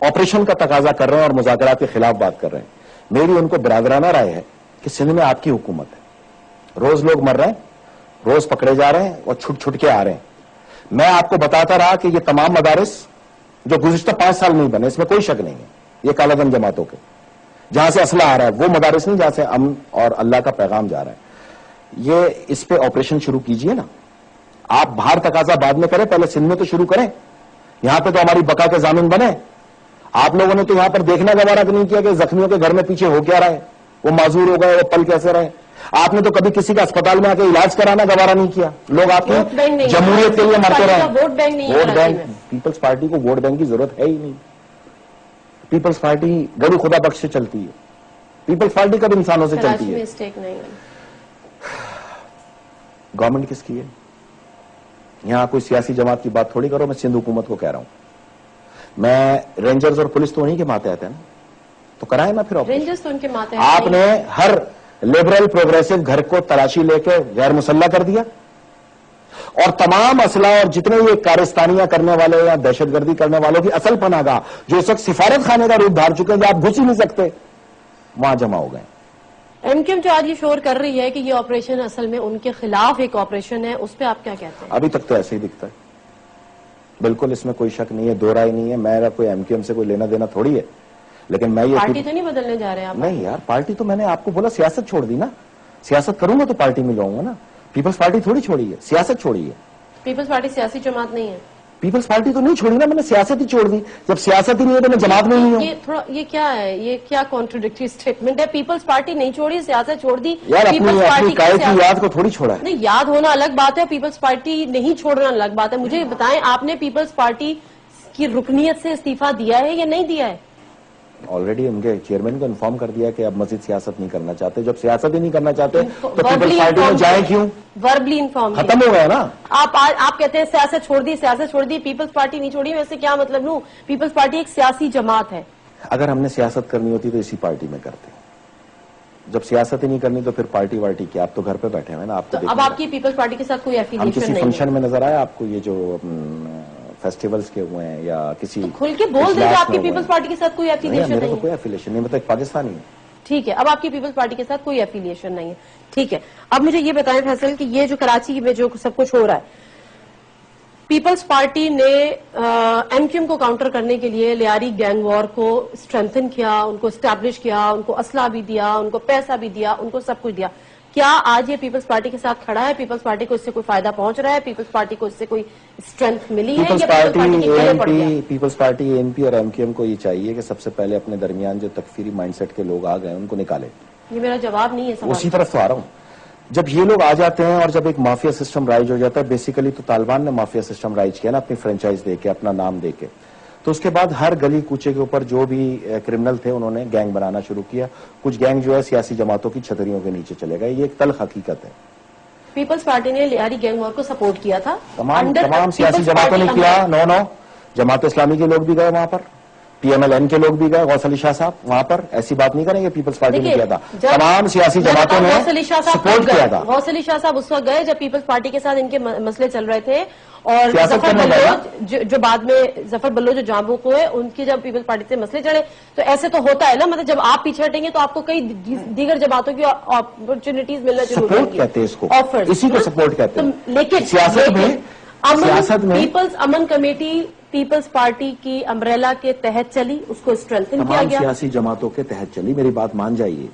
S2: آپریشن کا تقاضا کر رہے ہیں اور مذاکرات کے خلاف بات کر رہے ہیں, میری ان کو برادرانہ رائے ہے کہ سندھ میں آپ کی حکومت ہے. روز لوگ مر رہے ہیں, روز پکڑے جا رہے ہیں اور چھٹ چھٹ کے آ رہے ہیں. میں آپ کو بتاتا رہا کہ یہ تمام مدارس جو گزشتہ 5 سال نہیں بنے، اس میں کوئی شک نہیں ہے، یہ کالا دم جماعتوں کے، جہاں سے اسلحہ آ رہا ہے وہ مدارس نہیں جہاں سے امن اور اللہ کا پیغام جا رہا ہے۔ یہ اس پہ آپریشن شروع کیجئے نا، آپ باہر تقاضا بعد میں کریں، پہلے سندھ میں تو شروع کریں، یہاں پہ تو ہماری بقا کے ضامن بنے۔ آپ لوگوں نے تو یہاں پر دیکھنا گوارا نہیں کیا کہ زخمیوں کے گھر میں پیچھے ہو کیا رہا ہے، وہ معذور ہو گئے، وہ پل کیسے رہے۔ آپ نے تو کبھی کسی کا اسپتال میں آ کے علاج کرانا گوارا نہیں کیا، لوگ آپ کی جمہوریت کے لیے مرتے رہے۔
S1: ووٹ بینک نہیں ہے
S2: ووٹ
S1: کراچی
S2: بینک، پیپلز پارٹی کو ووٹ بینک کی ضرورت ہے ہی نہیں۔ پیپلز پارٹی گڑی خدا بخش سے چلتی ہے، پیپلز پارٹی کب انسانوں سے
S1: کراچی
S2: چلتی
S1: میں
S2: ہے؟
S1: اسٹیک نہیں ہے۔
S2: گورنمنٹ کس کی ہے؟ یہاں کوئی سیاسی جماعت کی بات تھوڑی کرو، میں سندھ حکومت کو کہہ رہا ہوں۔ میں رینجرز اور پولیس تو انہیں کے ماتحت ہے نا، تو کرائیں نا پھر آپریشن۔
S1: رینجرز تو ان کے ماتحت
S2: آپ نے ہر لبرل پروگریسو گھر کو تلاشی لے کے غیر مسلح کر دیا، اور تمام اسلحہ اور جتنے یہ کارستانیاں کرنے والے یا دہشت گردی کرنے والوں کی اصل پناہ گاہ جو اس وقت سفارت خانے کا روپ دھار چکے ہیں، آپ گھس ہی نہیں سکتے، وہاں جمع ہو گئے۔
S1: ایم کیو ایم جو آج یہ شور کر رہی ہے کہ یہ آپریشن اصل میں ان کے خلاف ایک آپریشن ہے، اس پہ آپ کیا کہتے ہیں؟
S2: ابھی تک تو ایسے ہی دکھتا ہے، بالکل اس میں کوئی شک نہیں ہے، دو رائے نہیں ہے۔ میرا کوئی ایم کیو ایم سے کوئی لینا دینا تھوڑی ہے، لیکن میں یہ
S1: پارٹی تو نہیں بدلنے جا رہے ہیں آپ؟
S2: نہیں یار، پارٹی تو میں نے آپ کو بولا سیاست چھوڑ دی نا، سیاست کروں گا تو پارٹی میں جاؤں گا نا۔ پیپلز پارٹی تھوڑی چھوڑی ہے، سیاست چھوڑی ہے۔
S1: پیپلز پارٹی سیاسی جماعت نہیں ہے؟
S2: پیپلز پارٹی تو نہیں چھوڑی نا، میں نے سیاست ہی چھوڑ دی۔ جب سیاست ہی نہیں ہے تو میں جماعت میں نہیں ہوں۔
S1: یہ کیا ہے، یہ کیا کانٹرڈکٹری اسٹیٹمنٹ ہے؟ پیپلز پارٹی نہیں چھوڑی، سیاست چھوڑ دی۔
S2: یار اپنی قائد کی یاد کو تھوڑی چھوڑا ہے۔
S1: نہیں، یاد ہونا الگ بات ہے، پیپلز پارٹی نہیں چھوڑنا الگ بات ہے۔ مجھے بتائیں، آپ نے پیپلز پارٹی کی رکنیت سے استعفیٰ دیا ہے یا نہیں دیا ہے؟
S2: آلریڈی ان کے چیئرمین کو انفارم کر دیا کہ اب مزید سیاست نہیں کرنا چاہتے۔ جب سیاست ہی نہیں کرنا چاہتے تو پیپلز پارٹی میں جائیں کیوں؟
S1: وربلی انفارم
S2: ختم ہو گیا نا۔
S1: آپ کہتے ہیں سیاست چھوڑ دی، سیاست چھوڑ دی، پیپلز پارٹی نہیں چھوڑی، ویسے کیا مطلب لوں؟ پیپلز پارٹی ایک سیاسی جماعت ہے۔
S2: اگر ہم نے سیاست کرنی ہوتی تو اسی پارٹی میں کرتے، جب سیاست ہی نہیں کرنی تو پھر پارٹی وارٹی کیا؟ آپ تو گھر پہ بیٹھے ہوئے نا، آپ تو
S1: اب آپ کی پیپلز پارٹی کے ساتھ کوئی
S2: ہم
S1: ایفیلیشن
S2: کسی
S1: نہیں ہے؟
S2: فنکشن میں نظر آیا آپ کو یہ جو فیسٹیولز کے ہوئے ہیں یا کسی
S1: کھل کے بول دیں کہ آپ کی پیپلز پارٹی کے ساتھ کوئی
S2: نہیں؟
S1: ایفیلیشن
S2: میرے
S1: نہیں
S2: تو
S1: ہے؟
S2: کوئی ایفیلیشن نہیں، میں تو ایک پاکستانی ہوں۔
S1: ٹھیک ہے، اب آپ کی پیپلز پارٹی کے ساتھ کوئی ایفیلیشن نہیں ہے، ٹھیک ہے۔ اب مجھے یہ بتائیں فیصل کہ یہ جو کراچی میں جو سب کچھ ہو رہا ہے، پیپلز پارٹی نے ایم کیو ایم کو کاؤنٹر کرنے کے لیے لیاری گینگ وار کو اسٹرینتھن کیا، ان کو اسٹیبلش کیا، ان کو اسلحہ بھی دیا، ان کو پیسہ بھی دیا، ان کو سب کچھ دیا۔ کیا آج یہ پیپلز پارٹی کے ساتھ کھڑا ہے؟ پیپلز پارٹی کو اس سے کوئی فائدہ پہنچ رہا ہے؟ پیپلز پارٹی کو اس سے کوئی اسٹرینتھ ملی ہے یا
S2: پیپلز
S1: پیپلز پارٹی کے گلے پڑ گیا؟
S2: پیپلز پارٹی اے این پی اور ایم کیو ایم کو یہ چاہیے کہ سب سے پہلے اپنے درمیان جو تکفیری مائنڈ سیٹ کے لوگ آ گئے ان کو نکالے۔
S1: یہ میرا جواب نہیں ہے سوال۔
S2: اسی طرف تو آ رہا ہوں، جب یہ لوگ آ جاتے ہیں اور جب ایک مافیا سسٹم رائج ہو جاتا ہے، بیسیکلی تو طالبان نے مافیا سسٹم رائج کیا نا، اپنی فرنچائز دے کے، اپنا نام دے کے، تو اس کے بعد ہر گلی کوچے کے اوپر جو بھی کرمنل تھے انہوں نے گینگ بنانا شروع کیا۔ کچھ گینگ جو ہے سیاسی جماعتوں کی چھتریوں کے نیچے چلے گئے، یہ ایک تلخ حقیقت ہے۔
S1: پیپلز پارٹی نے لیاری گینگ وار کو سپورٹ کیا تھا،
S2: تمام سیاسی جماعتوں نے کیا، نو جماعت اسلامی کے لوگ بھی گئے وہاں پر، پی ایم ایل این کے لوگ بھی گئے، غوث علی شاہ صاحب وہاں پر، ایسی بات نہیں کریں گے پیپلز پارٹی نے کیا تھا، تمام سیاسی جماعتوں نے سپورٹ کیا تھا۔
S1: غوث علی شاہ صاحب اس وقت گئے جب پیپلز پارٹی کے ساتھ ان کے مسئلے چل رہے تھے، اور ظفر بلوچ جو بعد میں ظفر بلوچ جو جاموں کو ہے، ان کی جب پیپلز پارٹی سے مسئلے چڑھے تو ایسے تو ہوتا ہے نا، مطلب جب آپ پیچھے ہٹیں گے تو آپ کو کئی دیگر جماعتوں کی اپرچونٹیز ملنا شروع ہو
S2: سپورٹ کہتے ہیں اس کو، اسی کو سپورٹ کہتے ہیں۔
S1: لیکن
S2: سیاست میں
S1: پیپلز امن کمیٹی پیپلز پارٹی کی امبریلا کے تحت چلی، اس کو اسٹرینتھن کیا گیا،
S2: تمام سیاسی جماعتوں کے تحت چلی۔ میری بات مان جائیے،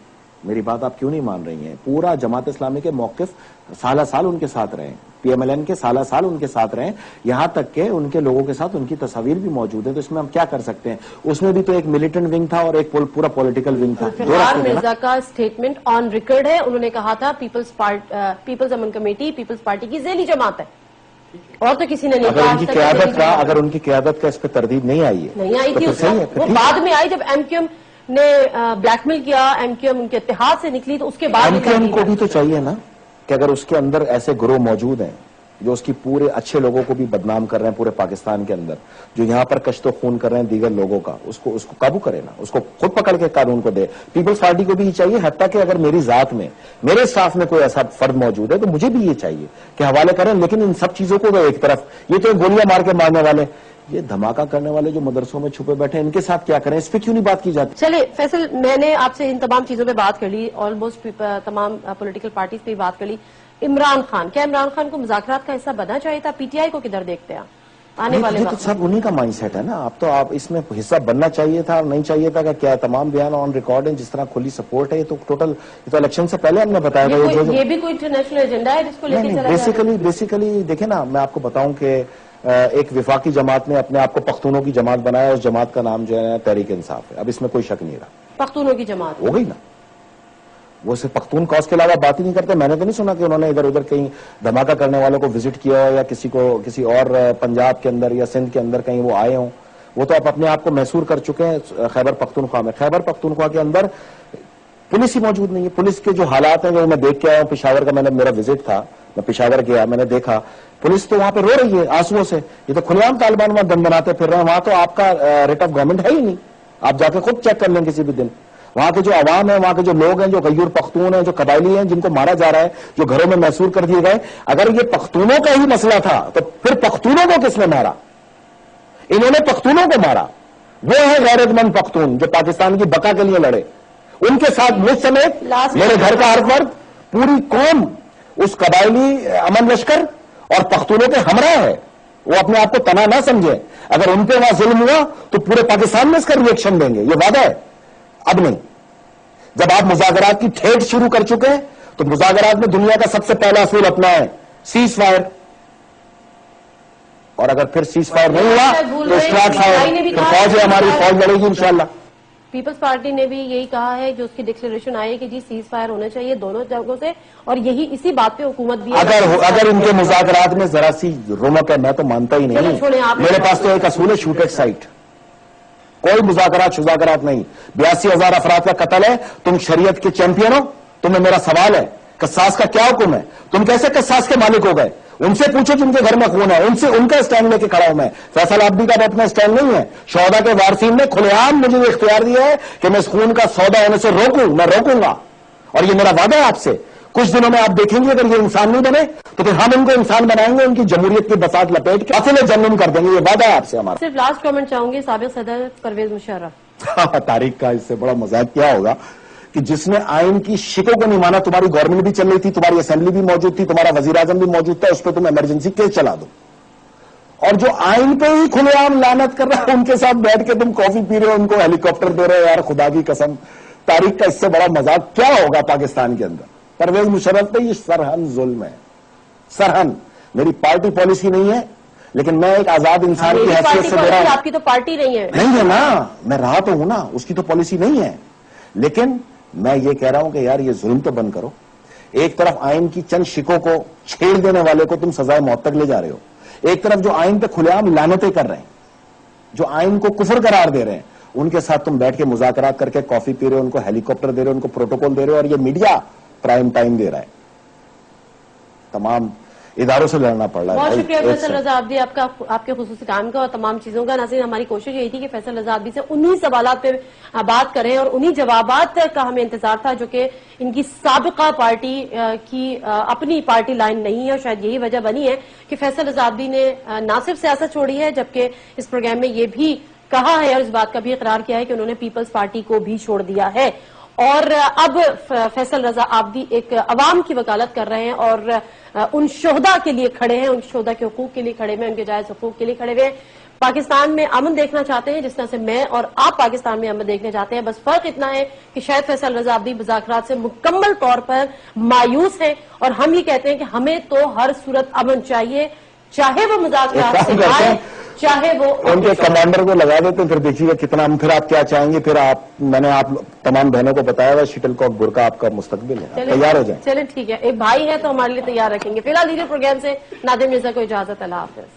S2: میری بات آپ کیوں نہیں مان رہی ہیں؟ پورا جماعت اسلامی کے موقف سالہ سال ان کے ساتھ رہے، پی ایم ایل این کے سالہ سال ان کے ساتھ رہے، یہاں تک کہ ان کے لوگوں کے ساتھ ان کی تصاویر بھی موجود ہے، تو اس میں ہم کیا کر سکتے ہیں؟ اس میں بھی تو ایک ملیٹنٹ ونگ تھا اور ایک پورا پولیٹیکل ونگ تھا۔
S1: فخار مرزا کا اسٹیٹمنٹ آن ریکارڈ ہے، انہوں نے کہا تھا پیپلز امن کمیٹی پیپلز پارٹی کی ذیلی جماعت ہے، اور تو کسی نے نہیں کہا۔
S2: اگر ان کی قیادت کا اس پہ تردید نہیں آئی ہے،
S1: نہیں آئی تھی، وہ بعد میں آئی جب ایم کیو ایم نے بلیک میل کیا، ایم کیو ایم ان کے اتحاد سے نکلی، تو اس کے بعد
S2: ایم کیو ایم کو بھی تو چاہیے نا کہ اگر اس کے اندر ایسے گروہ موجود ہیں جو اس کی پورے اچھے لوگوں کو بھی بدنام کر رہے ہیں پورے پاکستان کے اندر، جو یہاں پر کشت و خون کر رہے ہیں دیگر لوگوں کا، اس کو قابو کرے نا، اس کو خود پکڑ کے قانون کو دے۔ پیپلز پارٹی کو بھی یہ چاہیے، حتیٰ کہ اگر میری ذات میں میرے اسٹاف میں کوئی ایسا فرد موجود ہے تو مجھے بھی یہ چاہیے کہ حوالے کریں، لیکن ان سب چیزوں کو ایک طرف، یہ تو گولیاں مار کے مارنے والے، یہ دھماکہ کرنے والے جو مدرسوں میں چھپے بیٹھے ہیں، ان کے ساتھ کیا کریں؟ اس پہ کیوں نہیں بات کی جاتی؟
S1: چلے فیصل، میں نے آپ سے ان تمام چیزوں پہ بات کر لی، آلموسٹ تمام پولیٹیکل پارٹیز پہ بات کر لی۔ عمران خان، کیا عمران خان کو مذاکرات کا حصہ بننا چاہیے تھا؟ پی ٹی آئی کو کدھر دیکھتے ہیں؟ آنے والے
S2: یہ تو
S1: وقت
S2: سب انہی کا مائنڈ سیٹ ہے نا. اب تو آپ اس میں حصہ بننا چاہیے تھا اور نہیں چاہیے تھا کہ کیا تمام بیان آن ریکارڈ ہیں, جس طرح کھلی سپورٹ ہے. یہ تو ٹوٹل, یہ تو الیکشن سے پہلے ہم نے بتایا تھا.
S1: یہ بھی کوئی انٹرنیشنل ایجنڈا ہے جس کو لے کے چلا جا رہا ہے؟
S2: بیسیکلی دیکھیں نا, میں آپ کو بتاؤں کہ ایک وفاقی جماعت نے اپنے آپ کو پختونوں کی جماعت بنایا, اس جماعت کا نام جو ہے تحریک انصاف ہے. اب اس میں کوئی شک نہیں رہا.
S1: پختونوں کی جماعت
S2: ہو گئی نا. وہ صرف پختون کاز کے علاوہ بات ہی نہیں کرتے. میں نے تو نہیں سنا کہ انہوں نے ادھر ادھر کہیں دھماکہ کرنے والوں کو وزٹ کیا ہو, یا کسی اور پنجاب کے اندر یا سندھ کے اندر کہیں وہ آئے ہوں. وہ تو آپ اپنے آپ کو محصور کر چکے ہیں خیبر پختونخوا میں. خیبر پختونخوا کے اندر پولیس ہی موجود نہیں ہے. پولیس کے جو حالات ہیں وہ میں دیکھ کے آیا ہوں. پشاور کا میرا وزٹ تھا, میں پشاور گیا, میں نے دیکھا پولیس تو وہاں پہ رو رہی ہے آنسوؤں سے. یہ تو کھلے عام طالبان وہاں دم بناتے پھر رہے ہیں. وہاں تو آپ کا ریٹ آف گورنمنٹ ہے ہی نہیں. آپ جا کے خود چیک کر لیں کسی بھی دن. وہاں کے جو عوام ہیں, وہاں کے جو لوگ ہیں, جو غیور پختون ہیں, جو قبائلی ہیں, جن کو مارا جا رہا ہے, جو گھروں میں محصور کر دیے گئے, اگر یہ پختونوں کا ہی مسئلہ تھا تو پھر پختونوں کو کس نے مارا؟ انہوں نے پختونوں کو مارا. وہ ہے غیرت مند پختون جو پاکستان کی بقا کے لیے لڑے. ان کے ساتھ مجھ سمیت میرے گھر کا ہر فرد, پوری قوم اس قبائلی امن لشکر اور پختونوں کے ہمراہ ہے. وہ اپنے آپ کو تنہا نہ سمجھے. اگر ان پہ وہاں ظلم ہوا تو پورے پاکستان میں اس کا ری ایکشن دیں گے, یہ وعدہ ہے. اب نہیں. جب آپ مذاکرات کی ٹھیٹ شروع کر چکے ہیں تو مذاکرات میں دنیا کا سب سے پہلا اصول اپنا ہے سیز فائر. اور اگر پھر سیز فائر نہیں ہوا تو اسٹارٹ فائر. فوج ہے ہماری, فوج لڑے گی انشاءاللہ.
S1: پیپلز پارٹی نے بھی یہی کہا ہے, جو اس کی ڈکلیریشن آئی ہے کہ جی سیز فائر ہونا چاہیے دونوں جگہوں سے, اور اسی بات پہ حکومت بھی
S2: اگر ان کے مذاکرات میں ذرا سی رونق ہے, میں تو مانتا ہی نہیں. میرے پاس تو ایک اصول ہے شوٹ ایٹ سائٹ. کوئی مذاکرات نہیں. 82,000 افراد کا قتل ہے. تم شریعت کے چیمپئن ہو. تمہیں میرا سوال ہے, قصاص کا کیا حکم ہے؟ تم کیسے قصاص کے مالک ہو گئے؟ ان سے پوچھو جن کے گھر میں خون ہے, ان کا اسٹینڈ لے کے کھڑا ہوں میں. فیصل عابدی کا اپنا اسٹینڈ نہیں ہے. شہداء کے وارثین نے کھلے عام مجھے یہ اختیار دیا ہے کہ میں اس خون کا سودا ہونے سے روکوں. میں روکوں گا, اور یہ میرا وعدہ ہے آپ سے. کچھ دنوں میں آپ دیکھیں گے اگر یہ انسان نہیں بنے تو پھر ہم ان کو انسان بنائیں گے, ان کی جمہوریت کی بساط لپیٹ کے اصل جنم کر دیں گے. یہ وعدہ ہے آپ سے ہمارا.
S1: صرف لاسٹ کامنٹ چاہوں گی, سابق صدر پرویز مشرف.
S2: تاریخ کا اس سے بڑا مذاق کیا ہوگا کہ جس نے آئین کی شکوں کو نہیں مانا. تمہاری گورنمنٹ بھی چل رہی تھی, تمہاری اسمبلی بھی موجود تھی, تمہارا وزیر اعظم بھی موجود تھا, اس پہ تم ایمرجنسی کیس چلا دو. اور جو آئین پہ ہی کھلے عام لعنت کر رہا ہے, ان کے ساتھ بیٹھ کے تم کافی پی رہے ہو, ان کو ہیلی کاپٹر دے رہے ہو. یار خدا کی قسم, تاریخ کا اس سے بڑا مذاق کیا ہوگا پاکستان کے اندر. پرویز مشرف پہ یہ سرہن ظلم ہے. سرہن. میری پارٹی پالیسی نہیں ہے, لیکن میں ایک آزاد انسان کی حیثیت سے دے رہا ہوں.
S1: آپ کی تو پارٹی نہیں ہے.
S2: نہیں ہے نا, میں رہا تو ہوں نا. اس کی تو پالیسی نہیں ہے, لیکن میں یہ کہہ رہا ہوں کہ یار یہ ظلم تو بند کرو. ایک طرف آئین کی چند شکوں کو چھیڑ دینے والے کو تم سزائے موت تک لے جا رہے ہو, ایک طرف جو آئین پہ کھلے عام لعنتیں کر رہے ہیں, جو آئین کو کفر قرار دے رہے ہیں, ان کے ساتھ تم بیٹھ کے مذاکرات کر کے کافی پی رہے ہو, ان کو ہیلی کاپٹر دے رہے ہو, ان کو پروٹوکول دے رہے ہو, اور یہ میڈیا پرائم ٹائم دے رہا ہے. تمام اداروں سے لڑنا پڑ رہا ہے.
S1: بہت شکریہ فیصل رضا عابدی آپ کے خصوصی کام کا اور تمام چیزوں کا. ناظرین, ہماری کوشش یہی تھی کہ فیصل رضا عابدی سے انہی سوالات پہ بات کریں اور انہی جوابات کا ہمیں انتظار تھا جو کہ ان کی سابقہ پارٹی کی اپنی پارٹی لائن نہیں ہے, اور شاید یہی وجہ بنی ہے کہ فیصل رضا عابدی نے نہ صرف سیاست چھوڑی ہے جبکہ اس پروگرام میں یہ بھی کہا ہے اور اس بات کا بھی اقرار کیا ہے کہ انہوں نے پیپلز پارٹی کو بھی چھوڑ دیا ہے. اور اب فیصل رضا عابدی ایک عوام کی وکالت کر رہے ہیں اور ان شہداء کے لیے کھڑے ہیں, ان شہداء کے حقوق کے لیے کھڑے ہیں, ان کے جائز حقوق کے لیے کھڑے ہوئے ہیں. پاکستان میں امن دیکھنا چاہتے ہیں جس طرح سے میں اور آپ پاکستان میں امن دیکھنا چاہتے ہیں. بس فرق اتنا ہے کہ شاید فیصل رضا عابدی مذاکرات سے مکمل طور پر مایوس ہیں, اور ہم یہ کہتے ہیں کہ ہمیں تو ہر صورت امن چاہیے, چاہے وہ مذاکرات سے آئے, چاہے وہ
S2: ان کے کمانڈر کو لگا دیتے. پھر دیکھیے گا کتنا. پھر آپ کیا چاہیں گے. پھر میں نے آپ تمام بہنوں کو بتایا تھا شٹل کاک برقع آپ کا مستقبل ہے, تیار ہو جائیں.
S1: چلیں ٹھیک ہے, ایک بھائی ہے تو ہمارے لیے تیار رکھیں گے. فی الحال لیڈر پروگرام سے نادر مرزا کو اجازت. اللہ حافظ.